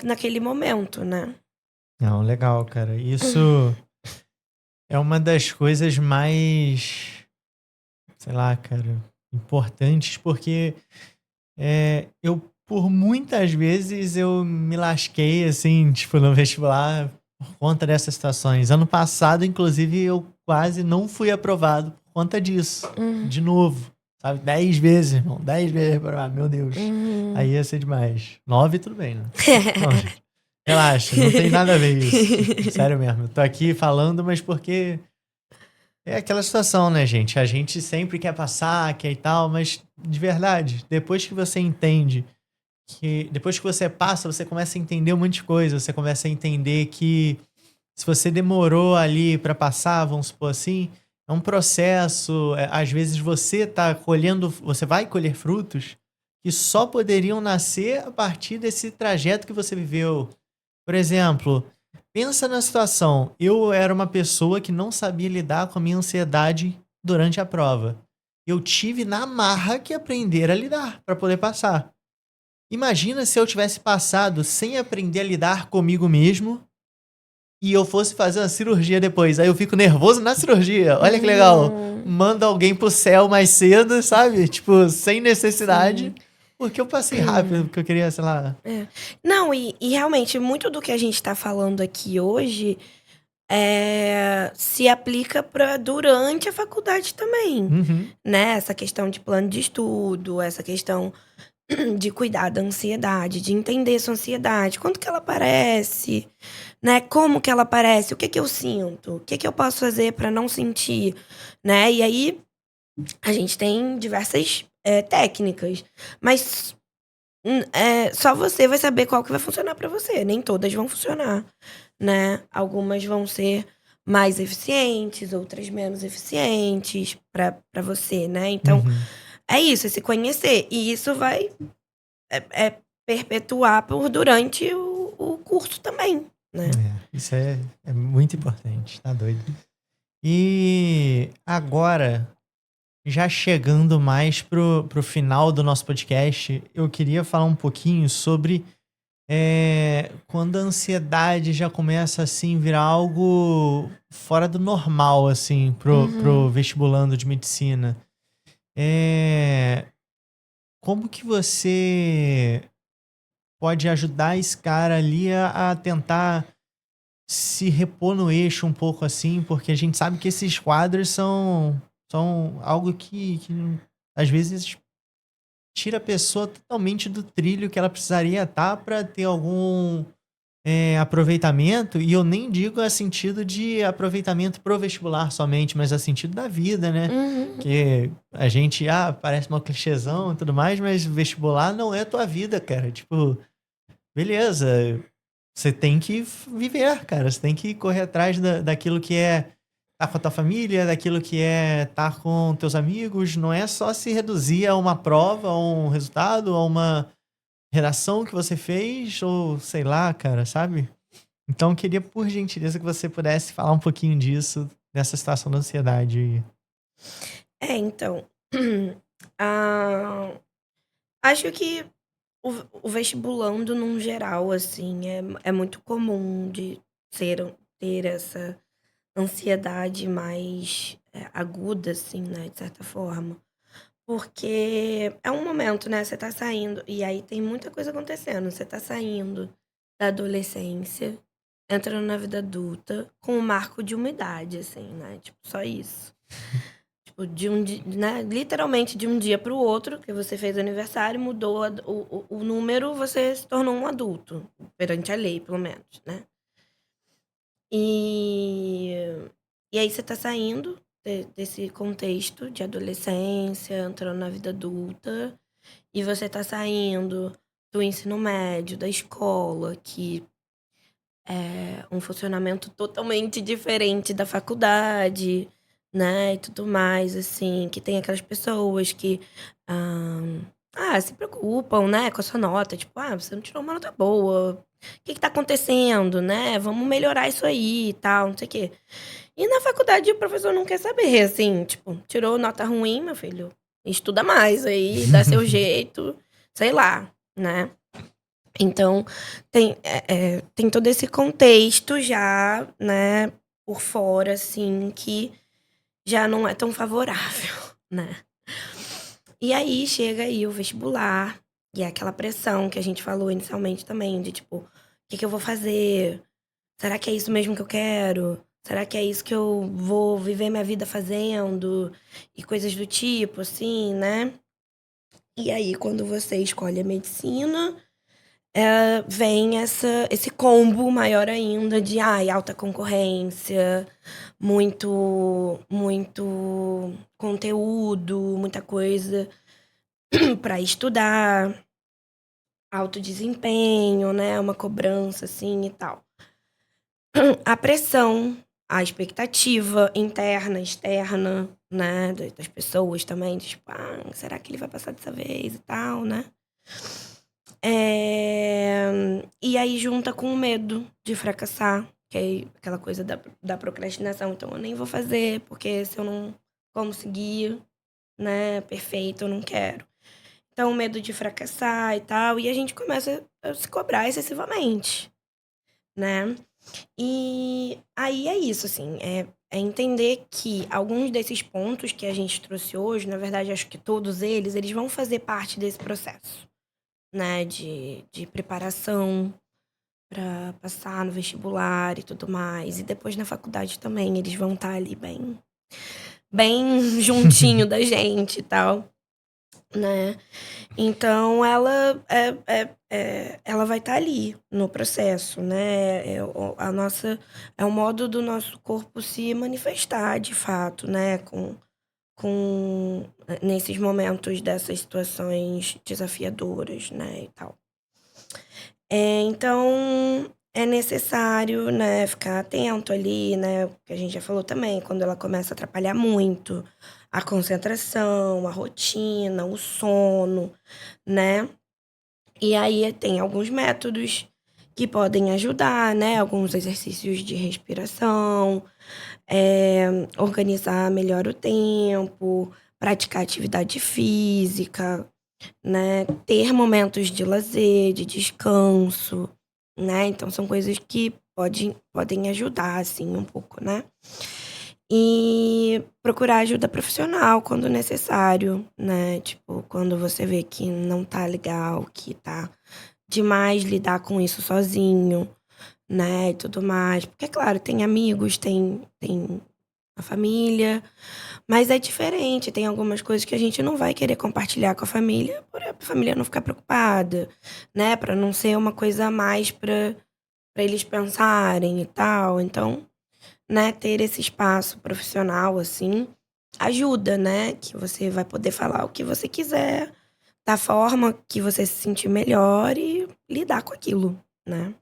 naquele momento, né? Não, legal, cara. Isso é uma das coisas mais, sei lá, cara, importantes, porque eu, por muitas vezes, eu me lasquei, assim, tipo, no vestibular por conta dessas situações. Ano passado, inclusive, eu quase não fui aprovado por conta disso. De novo, sabe? 10 vezes, irmão. 10 vezes reprovado, meu Deus. Aí ia ser demais. 9, tudo bem, né? Não, gente. Relaxa, não tem nada a ver isso. Sério mesmo. Eu tô aqui falando, mas porque é aquela situação, né, gente? A gente sempre quer passar, quer e tal, mas de verdade, depois que você entende depois que você passa, você começa a entender um monte de coisa. Você começa a entender que se você demorou ali pra passar, vamos supor assim, é um processo. Às vezes você vai colher frutos que só poderiam nascer a partir desse trajeto que você viveu. Por exemplo, pensa na situação. Eu era uma pessoa que não sabia lidar com a minha ansiedade durante a prova. Eu tive na marra que aprender a lidar para poder passar. Imagina se eu tivesse passado sem aprender a lidar comigo mesmo e eu fosse fazer uma cirurgia depois. Aí eu fico nervoso na cirurgia. Olha que legal. Manda alguém pro céu mais cedo, sabe? Tipo, sem necessidade. Sim. Porque eu passei rápido, porque eu queria, sei lá. Não, e realmente, muito do que a gente tá falando aqui hoje se aplica para durante a faculdade também, Uhum. né? Essa questão de plano de estudo, essa questão de cuidar da ansiedade, de entender sua ansiedade, quando que ela aparece, né? Como que ela aparece, o que que eu sinto, o que que eu posso fazer para não sentir, né? E aí a gente tem diversas técnicas, mas só você vai saber qual que vai funcionar para você. Nem todas vão funcionar, né? Algumas vão ser mais eficientes, outras menos eficientes para você, né? Então, Uhum. é isso, é se conhecer. E isso vai perpetuar por durante o curso também, né? Isso é muito importante, tá doido. E agora, já chegando mais pro final do nosso podcast, eu queria falar um pouquinho sobre quando a ansiedade já começa assim virar algo fora do normal, assim, pro Uhum. vestibulando de medicina. É, como que você pode ajudar esse cara ali a tentar se repor no eixo um pouco assim, porque a gente sabe que esses quadros são algo que às vezes tira a pessoa totalmente do trilho que ela precisaria estar para ter algum aproveitamento, e eu nem digo a sentido de aproveitamento pro vestibular somente, mas a sentido da vida, né? Uhum. Que a gente, parece uma clichêzão e tudo mais, mas vestibular não é tua vida, cara. Tipo, beleza, você tem que viver, cara. Você tem que correr atrás daquilo que é estar com a tua família, daquilo que é estar com teus amigos. Não é só se reduzir a uma prova, a um resultado, a uma redação que você fez, ou sei lá, cara, sabe? Então, eu queria, por gentileza, que você pudesse falar um pouquinho disso, dessa situação da ansiedade aí. Então, ah, acho que o vestibulando num geral, assim, é muito comum de ser ter essa ansiedade mais, aguda, assim, né, de certa forma. Porque é um momento, né, você tá saindo e aí tem muita coisa acontecendo, você tá saindo da adolescência, entrando na vida adulta, com um marco de uma idade, assim, né, tipo, só isso. Tipo, de um di né, literalmente de um dia para o outro, que você fez aniversário, mudou o número, você se tornou um adulto, perante a lei, pelo menos, né. E e aí você tá saindo desse contexto de adolescência, entrando na vida adulta, e você tá saindo do ensino médio, da escola, que é um funcionamento totalmente diferente da faculdade, né, e tudo mais, assim, que tem aquelas pessoas que, se preocupam, né, com a sua nota, tipo: "Ah, você não tirou uma nota boa, o que que tá acontecendo, né, vamos melhorar isso aí e tal, não sei o quê". E na faculdade o professor não quer saber, assim, tipo, tirou nota ruim, meu filho, estuda mais aí, dá seu jeito, sei lá, né. Então, tem todo esse contexto já, né, por fora, assim, que já não é tão favorável, né. E aí chega aí o vestibular, e é aquela pressão que a gente falou inicialmente também, de tipo: "O que que eu vou fazer? Será que é isso mesmo que eu quero? Será que é isso que eu vou viver minha vida fazendo?" E coisas do tipo, assim, né. E aí quando você escolhe a medicina, vem esse combo maior ainda de, ai, alta concorrência, muito conteúdo, muita coisa para estudar, alto desempenho, né, uma cobrança, assim, e tal. A pressão a expectativa interna, externa, né, das pessoas também, tipo, será que ele vai passar dessa vez e tal, né? E aí junta com o medo de fracassar, que é aquela coisa da procrastinação. Então eu nem vou fazer, porque se eu não conseguir, né, perfeito, eu não quero. Então, o medo de fracassar e tal, e a gente começa a se cobrar excessivamente, né? E aí é isso, assim, é entender que alguns desses pontos que a gente trouxe hoje, na verdade, acho que todos eles vão fazer parte desse processo, né? De preparação para passar no vestibular e tudo mais. E depois na faculdade também, eles vão estar ali bem juntinho da gente e tal, né? Então ela vai estar ali no processo, né? É o modo do nosso corpo se manifestar de fato, né? Nesses momentos dessas situações desafiadoras, né? E tal. Então é necessário, né, ficar atento ali, né? Que a gente já falou também, quando ela começa a atrapalhar muito a concentração, a rotina, o sono, né? E aí tem alguns métodos que podem ajudar, né? Alguns exercícios de respiração, organizar melhor o tempo, praticar atividade física, né? Ter momentos de lazer, de descanso, né? Então são coisas que podem ajudar, assim, um pouco, né? E procurar ajuda profissional quando necessário, né? Tipo, quando você vê que não tá legal, que tá demais lidar com isso sozinho, né? E tudo mais. Porque, claro, tem amigos, tem a família, mas é diferente. Tem algumas coisas que a gente não vai querer compartilhar com a família, para a família não ficar preocupada, né? Para não ser uma coisa a mais para eles pensarem e tal. Então, né, ter esse espaço profissional, assim, ajuda, né? Que você vai poder falar o que você quiser, da forma que você se sentir melhor e lidar com aquilo, né?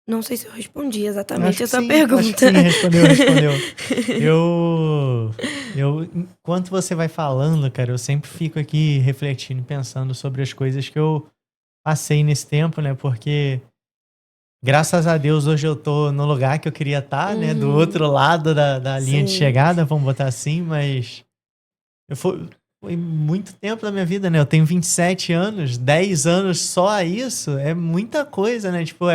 Não sei se eu respondi exatamente a sua Acho que pergunta. sim, respondeu. Enquanto você vai falando, cara, eu sempre fico aqui refletindo e pensando sobre as coisas que eu passei nesse tempo, né? Porque, graças a Deus, hoje eu tô no lugar que eu queria estar, né? Do Uhum. outro lado da linha de Sim, chegada, vamos botar assim, mas foi muito tempo da minha vida, né? Eu tenho 27 anos, 10 anos só a isso, é muita coisa, né? Tipo,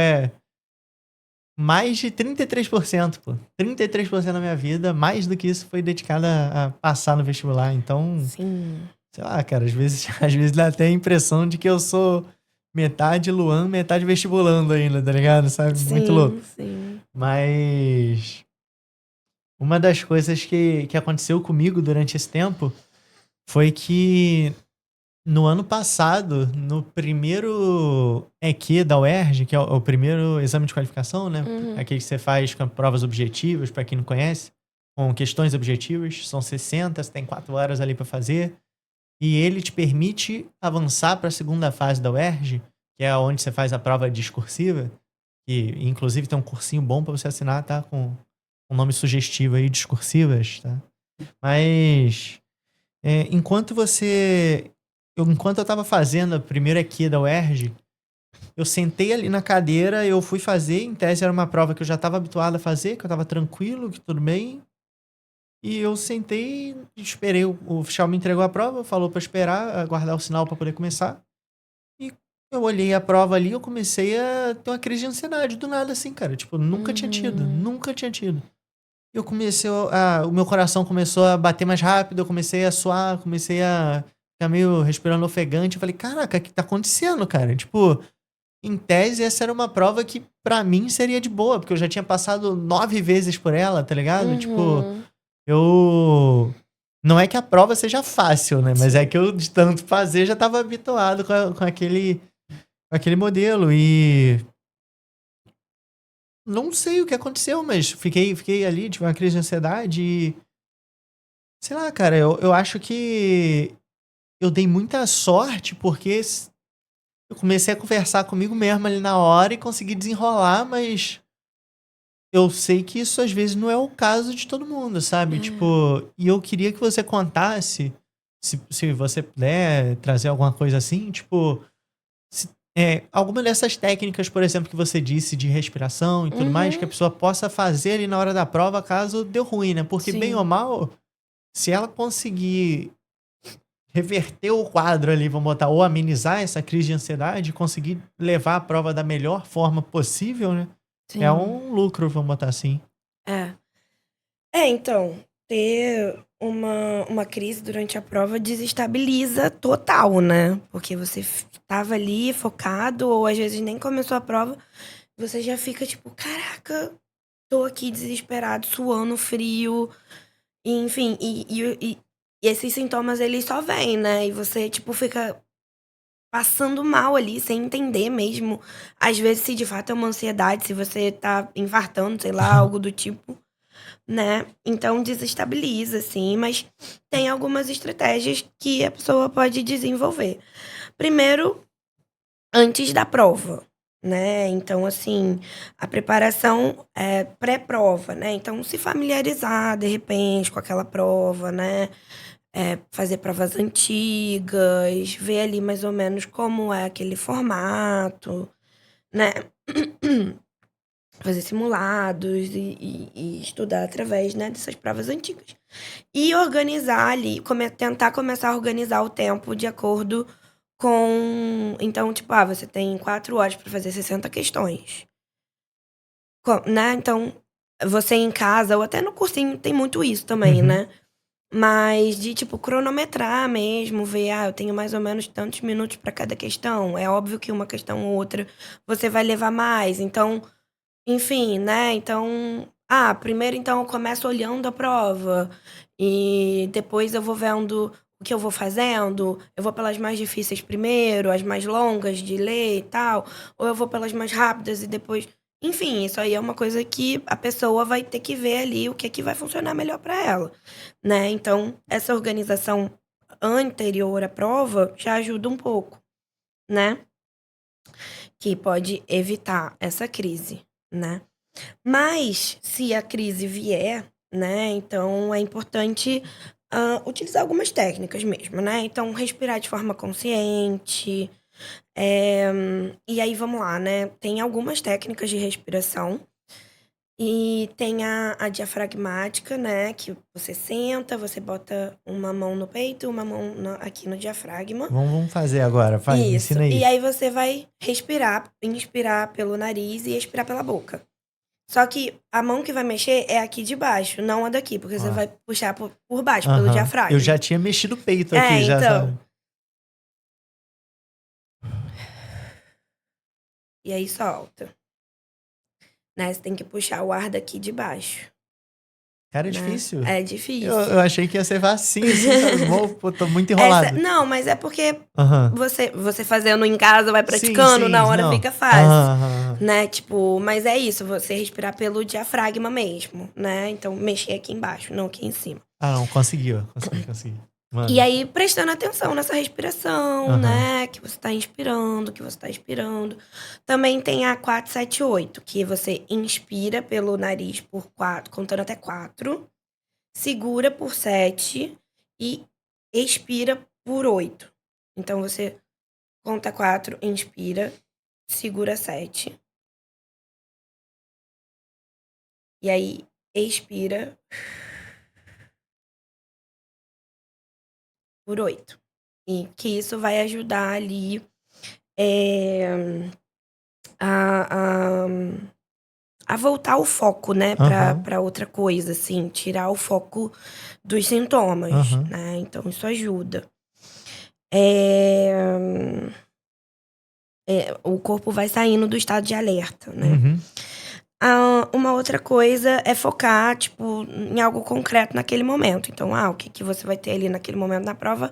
mais de 33%, pô. 33% da minha vida, mais do que isso, foi dedicada a passar no vestibular. Então, sim. sei lá, cara, às vezes dá até a impressão de que eu sou metade Luan, metade vestibulando ainda, tá ligado? Sabe? Muito louco. Sim, sim. Mas uma das coisas que aconteceu comigo durante esse tempo foi que no ano passado, no primeiro EQ da UERJ, que é o primeiro exame de qualificação, né? Uhum. Aquele que você faz com provas objetivas, para quem não conhece, com questões objetivas, são 60, você tem 4 horas ali para fazer, e ele te permite avançar para a segunda fase da UERJ, que é onde você faz a prova discursiva, que inclusive tem um cursinho bom para você assinar, tá? Com um nome sugestivo aí, discursivas, tá? Mas enquanto eu tava fazendo a primeira aqui da UERJ, eu sentei ali na cadeira, eu fui fazer, em tese era uma prova que eu já tava habituado a fazer, que eu tava tranquilo, que tudo bem. E eu sentei e esperei, o oficial me entregou a prova, falou pra esperar, aguardar o sinal pra poder começar. E eu olhei a prova ali, eu comecei a ter uma crise de ansiedade, do nada assim, cara. Tipo, nunca tinha tido, Uhum. nunca tinha tido. Eu comecei o meu coração começou a bater mais rápido, eu comecei a suar, comecei a ficar meio respirando ofegante. Eu falei, caraca, o que tá acontecendo, cara? Tipo, em tese, essa era uma prova que pra mim seria de boa, porque eu já tinha passado 9 vezes por ela, tá ligado? Tipo, Uhum. eu. Não é que a prova seja fácil, né? Mas é Sim. que eu, de tanto fazer, já tava habituado com aquele modelo. E não sei o que aconteceu, mas fiquei ali, tive uma crise de ansiedade e sei lá, cara, eu acho que eu dei muita sorte porque eu comecei a conversar comigo mesmo ali na hora e consegui desenrolar, mas eu sei que isso às vezes não é o caso de todo mundo, sabe? Tipo, e eu queria que você contasse, se você puder trazer alguma coisa assim, tipo, alguma dessas técnicas, por exemplo, que você disse de respiração e tudo mais, que a Uhum. pessoa possa fazer ali na hora da prova, caso deu ruim, né? Porque bem ou Sim. mal, se ela conseguir reverter o quadro ali, vamos botar, ou amenizar essa crise de ansiedade, conseguir levar a prova da melhor forma possível, né? É Sim. um lucro, vamos botar assim. É. Então, ter uma crise durante a prova desestabiliza total, né, porque você estava ali focado ou às vezes nem começou a prova, você já fica tipo: "Caraca, tô aqui desesperado, suando frio", e enfim, e esses sintomas eles só vêm, né, e você tipo fica passando mal ali sem entender mesmo, às vezes se de fato é uma ansiedade, se você tá infartando, sei lá, algo do tipo. Né, então desestabiliza, assim, mas tem algumas estratégias que a pessoa pode desenvolver. Primeiro, antes da prova, né, então assim, a preparação, é pré-prova, né, então se familiarizar, de repente, com aquela prova, né, fazer provas antigas, ver ali mais ou menos como é aquele formato, né. Fazer simulados e estudar através, né, dessas provas antigas. E organizar ali, tentar começar a organizar o tempo de acordo com então, tipo, você tem 4 horas para fazer 60 questões. Né, então, você em casa ou até no cursinho tem muito isso também, Uhum. né. Mas de, tipo, cronometrar mesmo, ver: "Ah, eu tenho mais ou menos tantos minutos para cada questão". É óbvio que uma questão ou outra você vai levar mais, então enfim, né, então, primeiro então eu começo olhando a prova, e depois eu vou vendo o que eu vou fazendo, eu vou pelas mais difíceis primeiro, as mais longas de ler e tal, ou eu vou pelas mais rápidas e depois enfim, isso aí é uma coisa que a pessoa vai ter que ver ali o que é que vai funcionar melhor para ela, né, então essa organização anterior à prova já ajuda um pouco, né, que pode evitar essa crise, né. Mas, se a crise vier, né, então é importante, utilizar algumas técnicas mesmo, né. Então respirar de forma consciente, e aí vamos lá, né, tem algumas técnicas de respiração, e tem a diafragmática, né, que você senta, você bota uma mão no peito, uma mão aqui no diafragma. Vamos fazer agora, vai, me Isso. ensina E aí. aí você vai respirar, inspirar pelo nariz e expirar pela boca. Só que a mão que vai mexer é aqui de baixo, não a daqui, porque você Ó, vai puxar por baixo, pelo aham. Eu diafragma. já tinha mexido o peito É, aqui já, então. sabe. E aí solta, né, você tem que puxar o ar daqui de baixo, Cara, é né. difícil. É Eu difícil. achei que ia ser facinho, assim, sabe. Mó pô, tô muito enrolado. Não, mas é porque Aham. você fazendo em casa, vai Sim, praticando, na sim, hora não. fica fácil, Aham, aham, aham. né, tipo, mas é isso, você respirar pelo diafragma mesmo, né, então mexer aqui embaixo, não aqui em cima. Ah, não, conseguiu. Consegui, consegui. E Manda. aí, prestando atenção nessa respiração, Aham. né, que você tá inspirando, que você tá expirando. Também tem a 4-7-8, que você inspira pelo nariz por 4, contando até 4, segura por 7 e expira por 8. Então você conta 4, inspira, segura 7 e aí expira por 8. E que isso vai ajudar ali, eh, a voltar o foco, né, Aham. pra outra coisa, assim, tirar o foco dos sintomas, Aham. né, então isso ajuda. Eh, o corpo vai saindo do estado de alerta, né. Uhum. Uma outra coisa é focar, tipo, em algo concreto naquele momento, então, o que que você vai ter ali naquele momento na prova,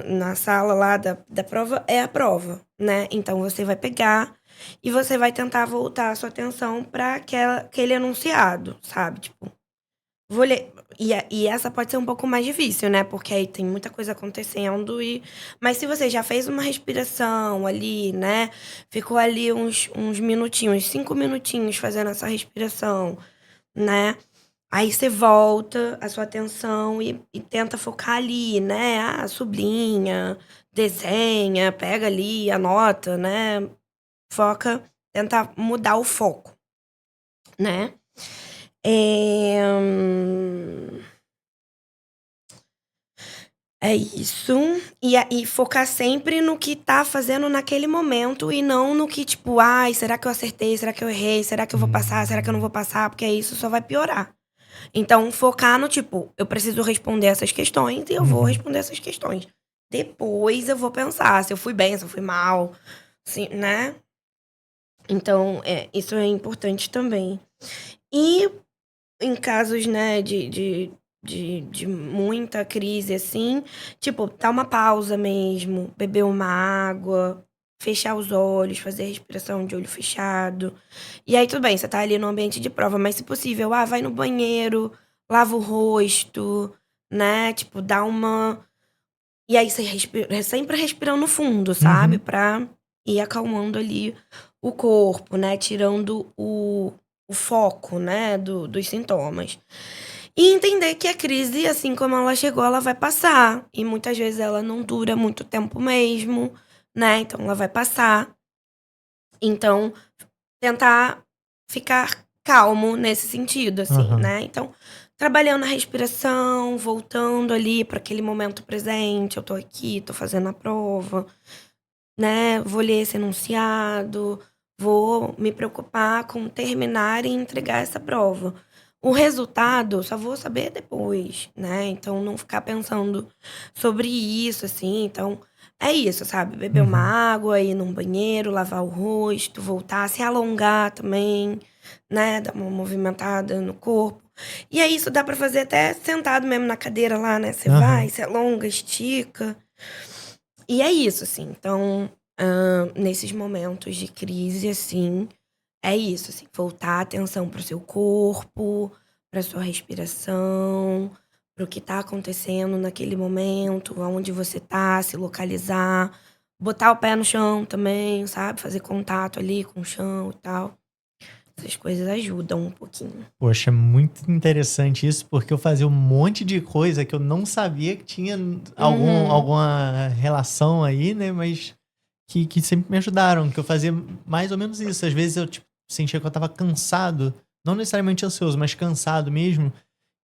na sala lá da prova, é a prova, né, então você vai pegar e você vai tentar voltar a sua atenção para aquele enunciado, sabe, tipo vou ler. E essa pode ser um pouco mais difícil, né? Porque aí tem muita coisa acontecendo mas se você já fez uma respiração ali, né? Ficou ali uns minutinhos, 5 minutinhos fazendo essa respiração, né? Aí você volta a sua atenção e tenta focar ali, né? Ah, sublinha, desenha, pega ali, anota, né? Foca, tenta mudar o foco, né? Eh, hum, É isso. E focar sempre no que tá fazendo naquele momento e não no que, tipo: "Ai, será que eu acertei? Será que eu errei? Será que eu vou passar? Será que eu não Hum. vou passar?", porque isso só vai piorar. Então focar no tipo: "Eu preciso responder essas questões e eu vou Uhum. responder essas questões". Depois eu vou pensar se eu fui bem, se eu fui mal, se né. Então, isso é importante também. E em casos, né, de muita crise, assim, tipo, dar uma pausa mesmo, beber uma água, fechar os olhos, fazer respiração de olho fechado. E aí tudo bem, você tá ali no ambiente de prova, mas se possível, vai no banheiro, lava o rosto, né, tipo, dá uma e aí você sempre respirando fundo, sabe, Uhum. pra ir acalmando ali o corpo, né, tirando o foco, né, dos sintomas. E entender que a crise, assim como ela chegou, ela vai passar, e muitas vezes ela não dura muito tempo mesmo, né, então ela vai passar. Então, tentar ficar calmo nesse sentido, assim, Aham. né. Então, trabalhando a respiração, voltando ali para aquele momento presente, eu tô aqui, tô fazendo a prova, né, vou ler esse enunciado, vou me preocupar com terminar e entregar essa prova. O resultado só vou saber depois, né, então não ficar pensando sobre isso, assim, então é isso, sabe, beber uma Uhum. água, ir num banheiro, lavar o rosto, voltar, se alongar também, né, dar uma movimentada no corpo. E é isso, dá pra fazer até sentado mesmo na cadeira lá, né, você vai, Aham. se alonga, estica. E é isso, assim, então, nesses momentos de crise, assim, é isso, assim, voltar a atenção para o seu corpo, para sua respiração, para o que tá acontecendo naquele momento, aonde você tá, se localizar, botar o pé no chão também, sabe, fazer contato ali com o chão e tal. Essas coisas ajudam um pouquinho. Poxa, muito interessante isso, porque eu fazia um monte de coisa que eu não sabia que tinha Uhum, alguma relação aí, né, mas que sempre me ajudaram, que eu fazia mais ou menos isso. Às vezes eu, tipo, sentia que eu estava cansado, não necessariamente ansioso, mas cansado mesmo,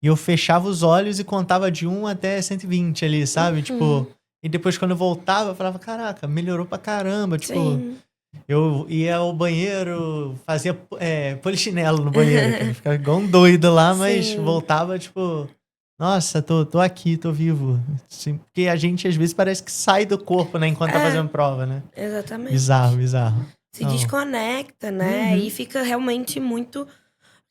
e eu fechava os olhos e contava de 1 até 120 ali, sabe, tipo, uhum, e depois quando eu voltava eu falava: "Caraca, melhorou pra caramba", tipo, sim. eu ia ao banheiro, fazia, polichinelo no banheiro, cara, ficava igual um doido lá, mas Sim. voltava tipo: "Nossa, tô aqui, tô vivo". Sim, porque a gente às vezes parece que sai do corpo, né, enquanto tá É, fazendo prova, né. Bizarro, exatamente. bizarro. Se Não. desconecta, né, e Uhum, fica realmente muito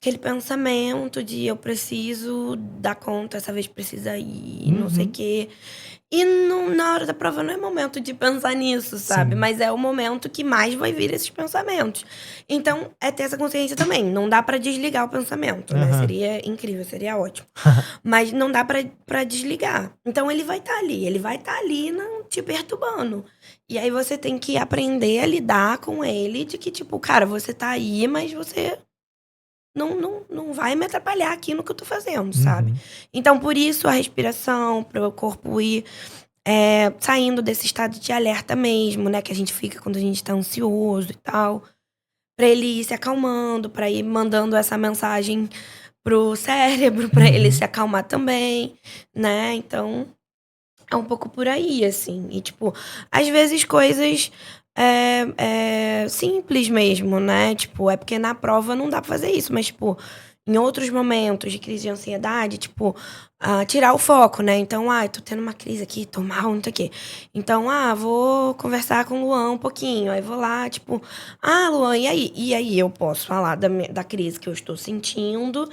aquele pensamento de: "Eu preciso dar conta, essa vez precisa ir, não sei o uhum. quê". E não na hora da prova não é momento de pensar nisso, sabe, Sim. mas é o momento que mais vai vir esses pensamentos. Então, é ter essa consciência também, não dá pra desligar o pensamento, né, Aham. seria incrível, seria ótimo. Mas não dá pra desligar. Então ele vai estar ali, ele vai estar ali não te perturbando. E aí você tem que aprender a lidar com ele de que tipo: "Cara, você tá aí, mas você não vai me atrapalhar aqui no que eu tô fazendo", sabe. Uhum, Então por isso a respiração, para o corpo ir, saindo desse estado de alerta mesmo, né, que a gente fica quando a gente tá ansioso e tal, pra ele ir se acalmando, pra ir mandando essa mensagem pro cérebro, pra ele se uhum, acalmar também, né, então é um pouco por aí, assim. E, tipo, às vezes coisas, simples mesmo, né, tipo, é porque na prova não dá pra fazer isso, mas, tipo, em outros momentos de crise de ansiedade, tipo, tirar o foco, né. Então: "Ai, tô tendo uma crise aqui, tô mal, não sei o quê". Então: vou conversar com o Luan um pouquinho". Aí vou lá, tipo: "Ah, Luan, e aí?". E aí eu posso falar da crise que eu estou sentindo,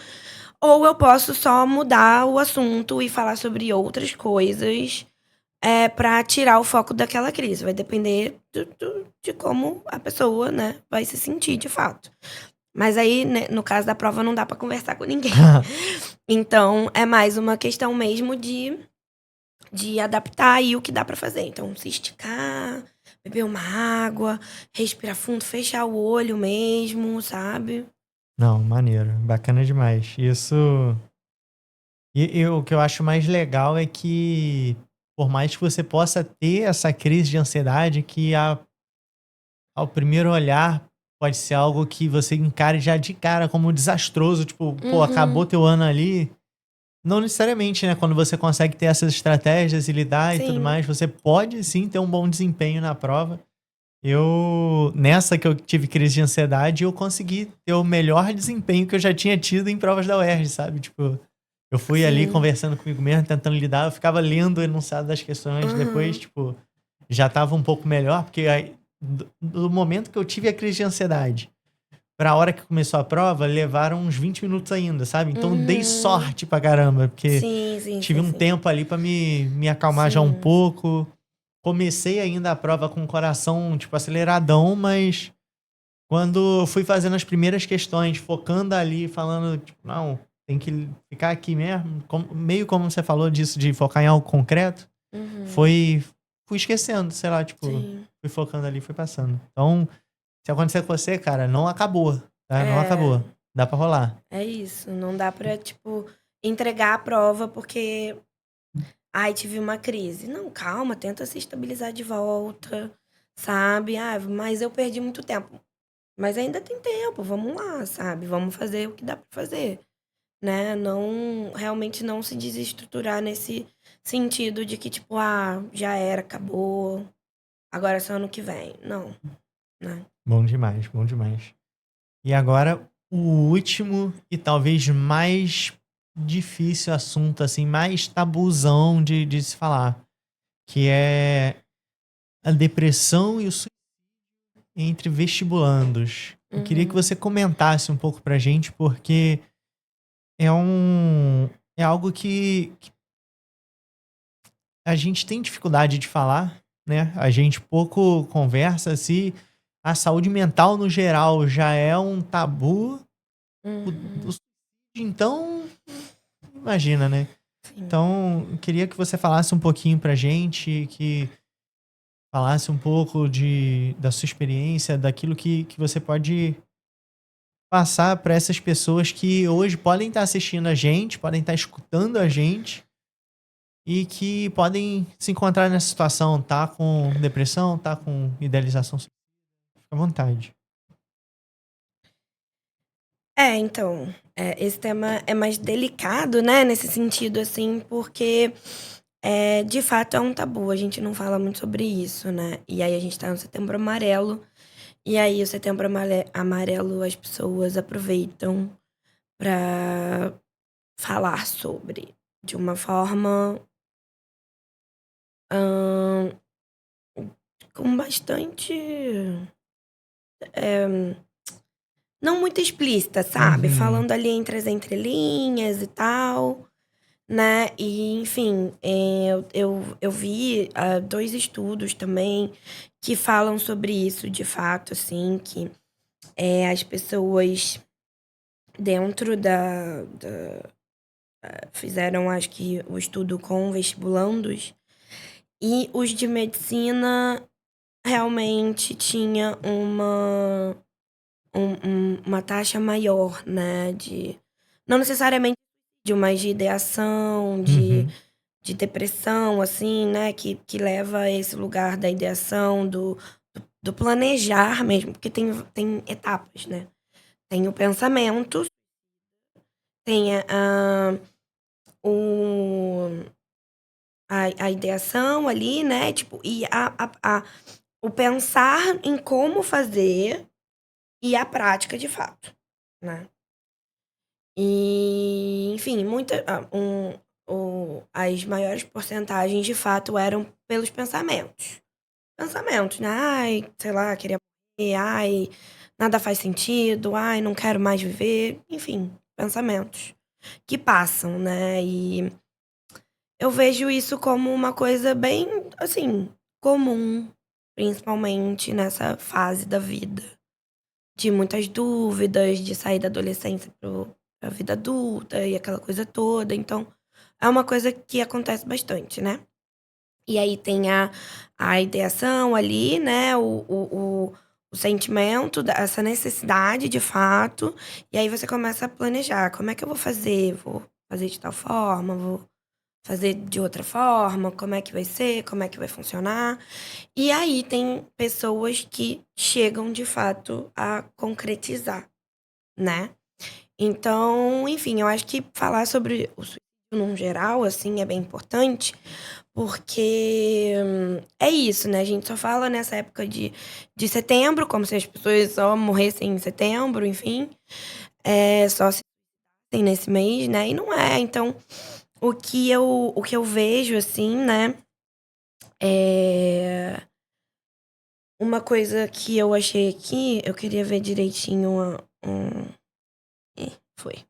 ou eu posso só mudar o assunto e falar sobre outras coisas, pra tirar o foco daquela crise, vai depender de como a pessoa, né, vai se sentir de fato. Mas aí, né, no caso da prova, não dá pra conversar com ninguém. Então, é mais uma questão mesmo de adaptar aí o que dá pra fazer. Então, se esticar, beber uma água, respirar fundo, fechar o olho mesmo, sabe? Não, maneiro. Bacana demais. Isso. E o que eu acho mais legal é que, por mais que você possa ter essa crise de ansiedade, que ao primeiro olhar pode ser algo que você encare já de cara como desastroso, tipo, pô, acabou Uhum. teu ano ali. Não necessariamente, né? Quando você consegue ter essas estratégias e lidar e tudo Sim. mais, você pode sim ter um bom desempenho na prova. Nessa que eu tive crise de ansiedade, eu consegui ter o melhor desempenho que eu já tinha tido em provas da UERJ, sabe? Tipo, eu fui ali Sim. conversando comigo mesmo, tentando lidar, eu ficava lendo o enunciado das questões, depois, Aham. tipo, já tava um pouco melhor, porque aí, do momento que eu tive a crise de ansiedade pra hora que começou a prova, levaram uns 20 minutos ainda, sabe? Então eu dei Uhum. sorte pra caramba, porque Sim, sim, tive sim, um sim. tempo ali pra me acalmar já um Sim. pouco. Comecei ainda a prova com o coração, tipo, aceleradão, mas quando eu fui fazendo as primeiras questões, focando ali, falando, tipo, não, tem que ficar aqui mesmo, meio como você falou disso, de focar em algo concreto, Uhum. foi, fui esquecendo, sei lá, tipo, Sim. fui focando ali, foi passando. Então, se acontecer com você, cara, não acabou, tá? Não É, acabou. Dá pra rolar. é isso. Não dá pra, tipo, entregar a prova porque, ai, tive uma crise. Não, calma, tenta se estabilizar de volta, sabe? Ah, mas eu perdi muito tempo. Mas ainda tem tempo, vamos lá, sabe? Vamos fazer o que dá pra fazer, né? Não, realmente não se desestruturar nesse sentido de que, tipo, ah, já era, acabou, agora é só ano que vem. Não, né? Bom demais, bom demais. E agora, o último e talvez mais difícil assunto, assim, mais tabuzão de se falar, que é a depressão e o suicídio entre vestibulandos. Eu queria que Uhum, você comentasse um pouco pra gente, porque é um é algo que a gente tem dificuldade de falar, né? A gente pouco conversa. Se a saúde mental no geral já é um tabu, o uhum, suicídio, então, imagina, né? sim. Então, eu queria que você falasse um pouquinho pra gente, que falasse um pouco da sua experiência, daquilo que você pode passar para essas pessoas que hoje podem estar assistindo a gente, podem estar escutando a gente e que podem se encontrar nessa situação, tá com depressão, tá com idealização. Fica à vontade. É, então, esse tema é mais delicado, né, nesse sentido, assim, porque, de fato é um tabu, a gente não fala muito sobre isso, né. E aí a gente tá no Setembro Amarelo, e aí o Setembro Amarelo as pessoas aproveitam pra falar sobre, de uma forma, hã, com bastante, eh, não muito explícita, sabe, Uhum. falando ali entre as entrelinhas e tal. Né, e enfim, eu vi, 2 estudos também que falam sobre isso de fato, assim, que, as pessoas dentro fizeram acho que o estudo com vestibulandos, e os de medicina realmente tinha uma taxa maior, né, de não necessariamente mas de ideação, Uhum. de depressão, assim, né, que leva a esse lugar da ideação, do planejar mesmo, porque tem etapas, né. Tem o pensamento, tem o a ideação ali, né, tipo, e o pensar em como fazer e a prática de fato, né. E, enfim, as maiores porcentagens de fato eram pelos pensamentos. Pensamentos, né, "Ai, sei lá, queria morrer. Ai, nada faz sentido. Ai, não quero mais viver", enfim, pensamentos que passam, né. E eu vejo isso como uma coisa bem, assim, comum, principalmente nessa fase da vida, de muitas dúvidas, de sair da adolescência pra vida adulta e aquela coisa toda. Então, é uma coisa que acontece bastante, né. E aí tem a ideação ali, né, o sentimento da essa necessidade de fato, e aí você começa a planejar: "Como é que eu vou fazer? Vou fazer de tal forma, vou fazer de outra forma, como é que vai ser, como é que vai funcionar?". E aí tem pessoas que chegam de fato a concretizar, né. Então, enfim, eu acho que falar sobre o suicídio num geral, assim, é bem importante, porque é isso, né, a gente só fala nessa época de setembro, como se as pessoas só morressem em setembro, enfim, só se tem nesse mês, né, e não é. Então, o que eu vejo, assim, né, eh, uma coisa que eu achei aqui, eu queria ver direitinho foi.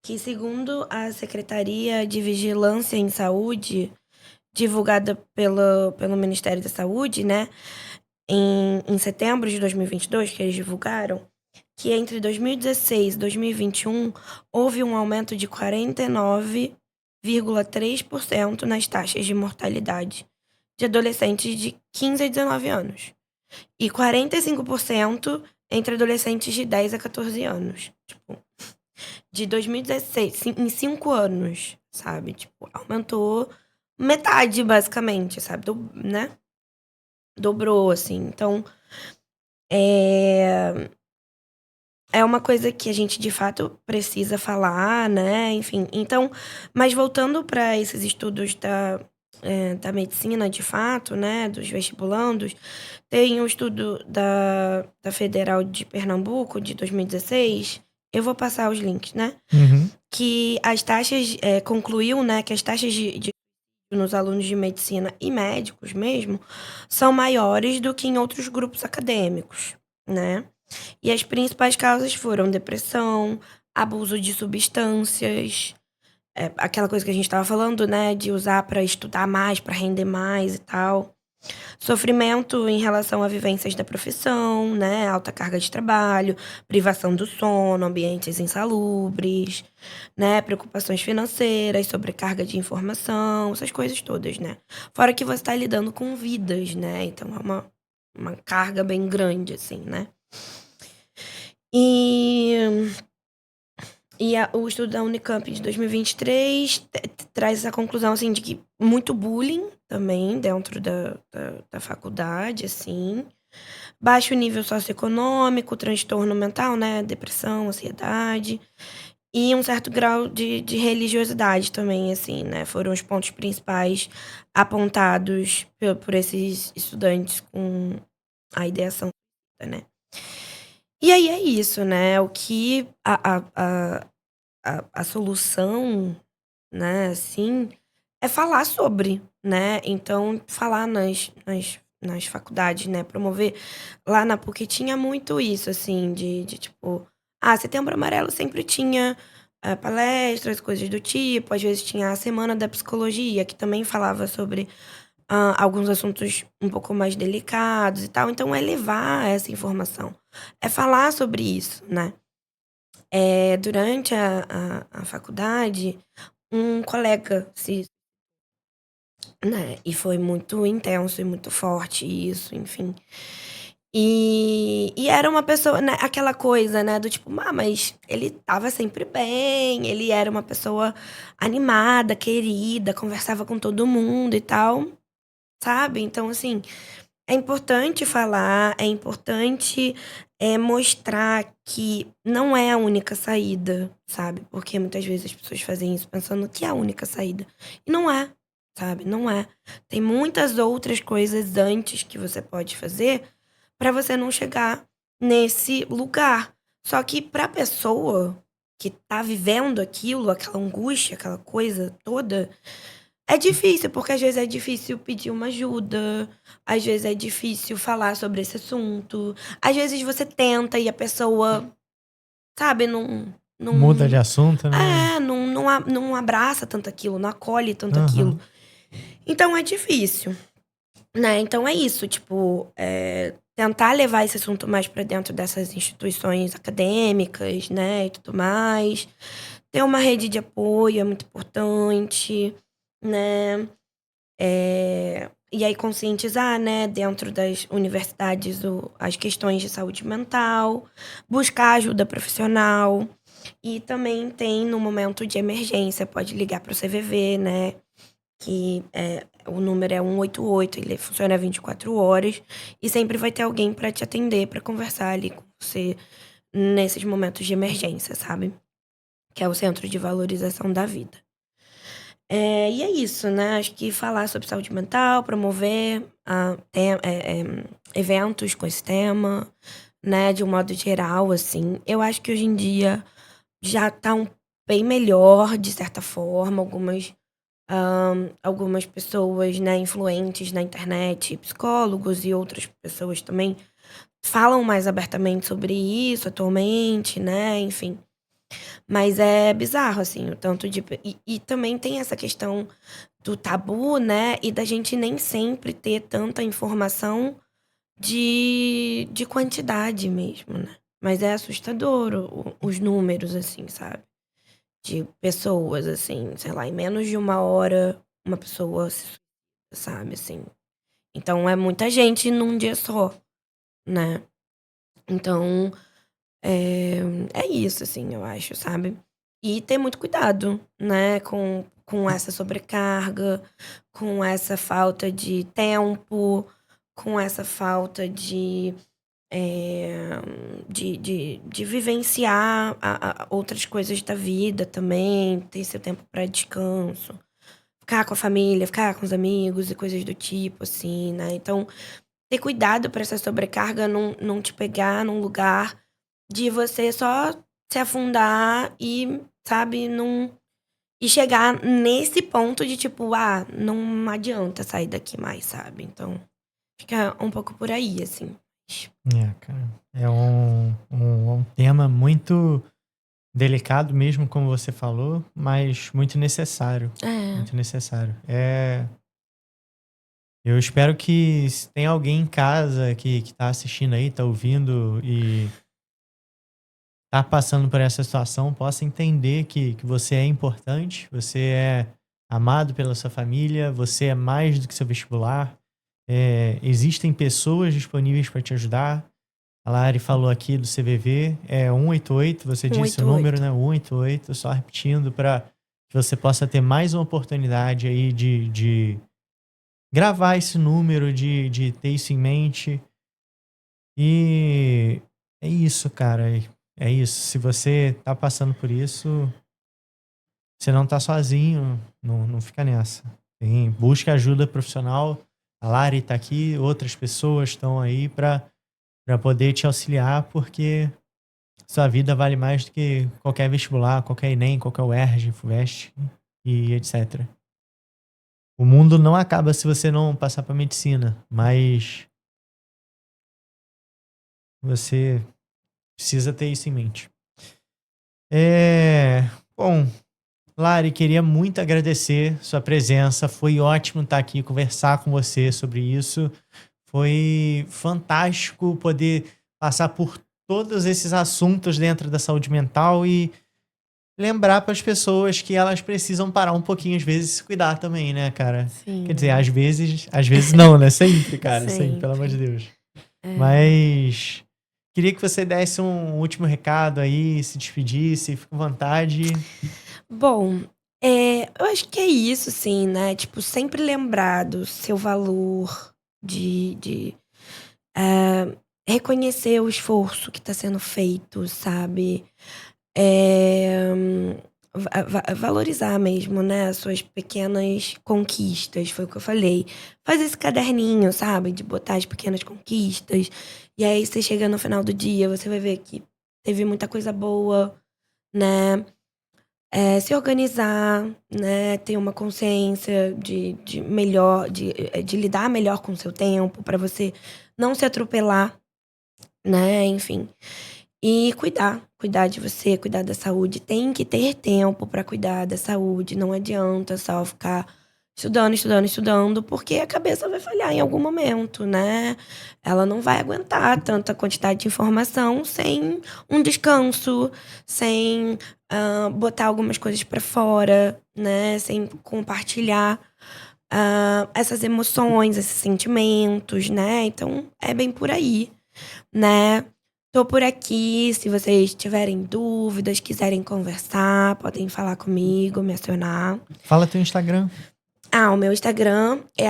Que segundo a Secretaria de Vigilância em Saúde, divulgada pelo Ministério da Saúde, né, em setembro de 2022, que eles divulgaram, que entre 2016 e 2021 houve um aumento de 49,3% nas taxas de mortalidade de adolescentes de 15 a 19 anos e 45% entre adolescentes de 10 a 14 anos. Tipo, de 2016, em 5 anos, sabe, tipo, aumentou metade basicamente, sabe, né, dobrou, assim. Então, eh, é uma coisa que a gente de fato precisa falar, né, enfim. Então, mas voltando para esses estudos da medicina de fato, né, dos vestibulandos, tem um estudo da Federal de Pernambuco de 2016, eu vou passar os links, né, Uhum. que as taxas, concluiu, né, que as taxas de nos alunos de medicina e médicos mesmo, são maiores do que em outros grupos acadêmicos, né. E as principais causas foram depressão, abuso de substâncias, aquela coisa que a gente estava falando, né, de usar para estudar mais, para render mais e tal. Sofrimento em relação a vivências da profissão, né, alta carga de trabalho, privação do sono, ambientes insalubres, né, preocupações financeiras, sobrecarga de informação, essas coisas todas, né. Fora que você está lidando com vidas, né, então é uma carga bem grande, assim, né. E o estudo da Unicamp de 2023 traz essa conclusão, assim, de que muito bullying também dentro da faculdade, assim, baixo nível socioeconômico, transtorno mental, né, depressão, ansiedade, e um certo grau de religiosidade também, assim, né, foram os pontos principais apontados por esses estudantes com a ideação, né. E aí é isso, né, o que a solução, né, assim, é falar sobre, né, então falar nas faculdades, né, promover. Lá na PUC tinha muito isso, assim, de tipo, Setembro Amarelo sempre tinha, palestras, coisas do tipo, às vezes tinha a Semana da Psicologia, que também falava sobre, alguns assuntos um pouco mais delicados e tal, então é levar essa informação, é falar sobre isso, né. Durante a faculdade, um colega se né, e foi muito intenso e muito forte isso, enfim. E era uma pessoa, né, aquela coisa, né, do tipo: mas ele estava sempre bem, ele era uma pessoa animada, querida, conversava com todo mundo e tal", sabe. Então assim, é importante falar, é importante, mostrar que não é a única saída, sabe, porque muitas vezes as pessoas fazem isso pensando que é a única saída, e não é, sabe, não é. Tem muitas outras coisas antes que você pode fazer para você não chegar nesse lugar. Só que pra pessoa que tá vivendo aquilo, aquela angústia, aquela coisa toda, é difícil, porque às vezes é difícil pedir uma ajuda, às vezes é difícil falar sobre esse assunto, às vezes você tenta e a pessoa, sabe, Muda não de assunto, né? não abraça tanto aquilo, não acolhe tanto aquilo. Aham. Então é difícil, né. Então é isso, tipo, tentar levar esse assunto mais para dentro dessas instituições acadêmicas, né, e tudo mais. Ter uma rede de apoio é muito importante, né. E aí conscientizar, né, dentro das universidades as questões de saúde mental, buscar ajuda profissional. E também tem no momento de emergência, pode ligar para o CVV, né, que o número é 188, ele funciona 24 horas e sempre vai ter alguém para te atender, para conversar ali com você nesses momentos de emergência, sabe? Que é o Centro de Valorização da Vida. E é isso, né? Acho que falar sobre saúde mental, promover eventos com esse tema, né? De um modo geral, assim. Eu acho que hoje em dia já tá bem melhor, de certa forma. Algumas pessoas, né, influentes na internet, psicólogos e outras pessoas também, falam mais abertamente sobre isso atualmente, né? Enfim. Mas é bizarro, assim, o tanto de. E também tem essa questão do tabu, né? E da gente nem sempre ter tanta informação de quantidade mesmo, né? Mas é assustador os números, assim, sabe? De pessoas, assim, sei lá, em menos de 1 hora, uma pessoa se suicida, sabe, assim. Então é muita gente num dia só, né? Então. É isso, assim, eu acho, sabe. E ter muito cuidado, né, com essa sobrecarga, com essa falta de tempo, com essa falta eh, de vivenciar a outras coisas da vida também, ter seu tempo para descanso, ficar com a família, ficar com os amigos e coisas do tipo, assim, né. Então, ter cuidado para essa sobrecarga não te pegar num lugar de você só se afundar e, sabe, não e chegar nesse ponto de tipo: "Ah, não adianta sair daqui mais", sabe. Então, acho que é um pouco por aí, assim. Cara, é um tema muito delicado mesmo, como você falou, mas muito necessário, É. muito necessário. Eu espero que se tem alguém em casa que tá assistindo aí, tá ouvindo e tá passando por essa situação, possa entender que você é importante, você é amado pela sua família, você é mais do que seu vestibular. Existem pessoas disponíveis para te ajudar. A Lari falou aqui do CVV, é 188, você disse o número, 188. né? 188, só repetindo para que você possa ter mais uma oportunidade aí de gravar esse número, de ter isso em mente. E é isso, cara. É isso. Se você tá passando por isso, você não tá sozinho, não fica nessa. Busca ajuda profissional. A Lari tá aqui, outras pessoas estão aí para poder te auxiliar, porque sua vida vale mais do que qualquer vestibular, qualquer Enem, qualquer UERJ, FUVEST e etc. O mundo não acaba se você não passar para medicina, mas você precisa ter isso em mente. Bom, Lari, queria muito agradecer sua presença. Foi ótimo estar aqui conversar com você sobre isso. Foi fantástico poder passar por todos esses assuntos dentro da saúde mental e lembrar para as pessoas que elas precisam parar um pouquinho às vezes e se cuidar também, né, cara? Quer dizer, Sim. às vezes não, né? Sempre, cara, sempre, pelo amor de Sempre. Deus. É. Mas queria que você desse um último recado aí, se despedisse, fique à vontade. Bom, eu acho que é isso, sim, né, tipo, sempre lembrar do seu valor, de reconhecer o esforço que está sendo feito, sabe. Eh, valorizar mesmo, né, as suas pequenas conquistas, foi o que eu falei. Faz esse caderninho, sabe, de botar as pequenas conquistas, e aí você chega no final do dia, você vai ver que teve muita coisa boa, né. Se organizar, né, ter uma consciência de melhor de lidar melhor com o seu tempo, para você não se atropelar, né, enfim. E cuidar de você, cuidar da saúde. Tem que ter tempo para cuidar da saúde, não adianta só ficar estudando, estudando, estudando, porque a cabeça vai falhar em algum momento, né? Ela não vai aguentar tanta quantidade de informação sem um descanso, sem botar algumas coisas pra fora, né? Sem compartilhar essas emoções, esses sentimentos, né? Então, é bem por aí, né? Tô por aqui, se vocês tiverem dúvidas, quiserem conversar, podem falar comigo, me acionar. Fala teu Instagram. O meu Instagram é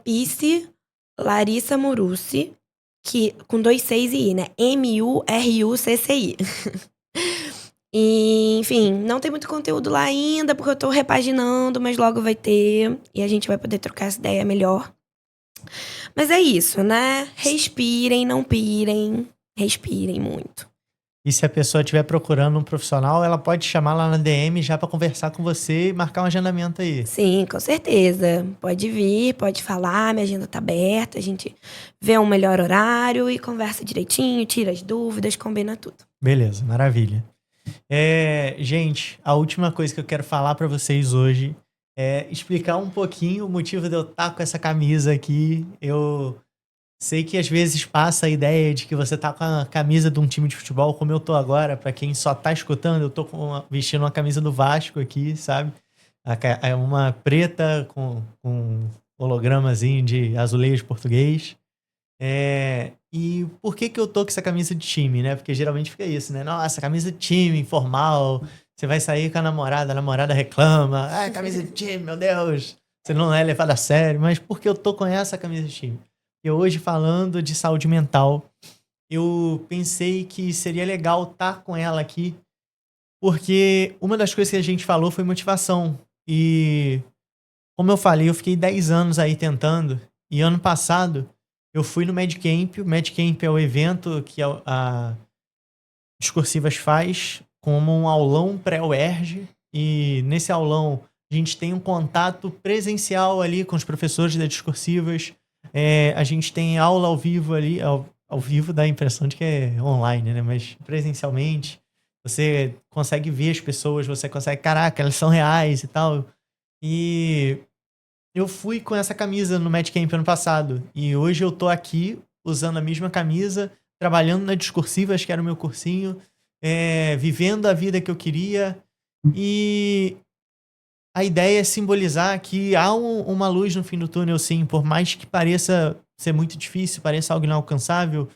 @piscilarissamurucci, que com 2 Cs e I, né? MURUCCI. E, enfim, não tem muito conteúdo lá ainda, porque eu tô repaginando, mas logo vai ter. E a gente vai poder trocar essa ideia melhor. Mas é isso, né? Respirem, não pirem. Respirem muito. E se a pessoa estiver procurando um profissional, ela pode chamar lá na DM já pra conversar com você e marcar um agendamento aí. Sim, com certeza. Pode vir, pode falar, minha agenda tá aberta, a gente vê um melhor horário e conversa direitinho, tira as dúvidas, combina tudo. Beleza, maravilha. Gente, a última coisa que eu quero falar pra vocês hoje é explicar um pouquinho o motivo de eu estar com essa camisa aqui. Eu sei que às vezes passa a ideia de que você tá com a camisa de um time de futebol, como eu tô agora. Pra quem só tá escutando, eu tô vestindo uma camisa do Vasco aqui, sabe? É uma preta com hologramazinho de azulejo português. E por que eu tô com essa camisa de time, né? Porque geralmente fica isso, né? Nossa, camisa de time, informal. Você vai sair com a namorada reclama. Camisa de time, meu Deus. Você não é levado a sério. Mas por que eu tô com essa camisa de time? E hoje, falando de saúde mental, eu pensei que seria legal estar com ela aqui, porque uma das coisas que a gente falou foi motivação. E, como eu falei, eu fiquei 10 anos aí tentando, e ano passado eu fui no Medcamp. O Medcamp é o evento que a Discursivas faz como um aulão pré-UERJ, e nesse aulão a gente tem um contato presencial ali com os professores da Discursivas. A gente tem aula ao vivo ali, ao vivo dá a impressão de que é online, né? Mas presencialmente, você consegue ver as pessoas, você consegue, caraca, elas são reais e tal. E eu fui com essa camisa no Medcamp ano passado, e hoje eu tô aqui usando a mesma camisa, trabalhando na Discursivas, que era o meu cursinho, vivendo a vida que eu queria. E a ideia é simbolizar que há uma luz no fim do túnel, sim. Por mais que pareça ser muito difícil, pareça algo inalcançável,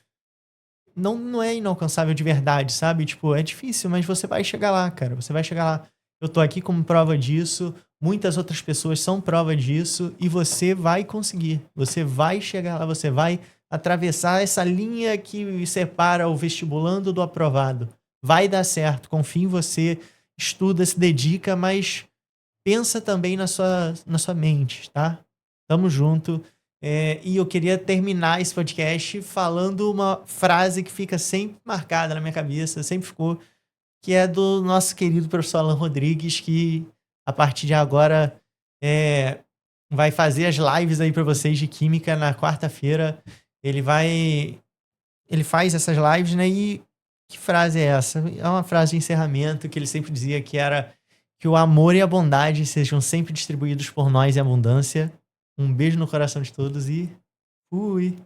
não é inalcançável de verdade, sabe? Tipo, é difícil, mas você vai chegar lá, cara. Você vai chegar lá. Eu tô aqui como prova disso, muitas outras pessoas são prova disso, e você vai conseguir. Você vai chegar lá, você vai atravessar essa linha que separa o vestibulando do aprovado. Vai dar certo, confia em você, estuda, se dedica, mas pensa também na sua mente, tá? Tamo junto. E eu queria terminar esse podcast falando uma frase que fica sempre marcada na minha cabeça, sempre ficou, que é do nosso querido professor Alan Rodrigues, que a partir de agora vai fazer as lives aí para vocês de química na quarta-feira. Ele faz essas lives, né? E que frase é essa? É uma frase de encerramento que ele sempre dizia, que era que o amor e a bondade sejam sempre distribuídos por nós em abundância. Um beijo no coração de todos e fui!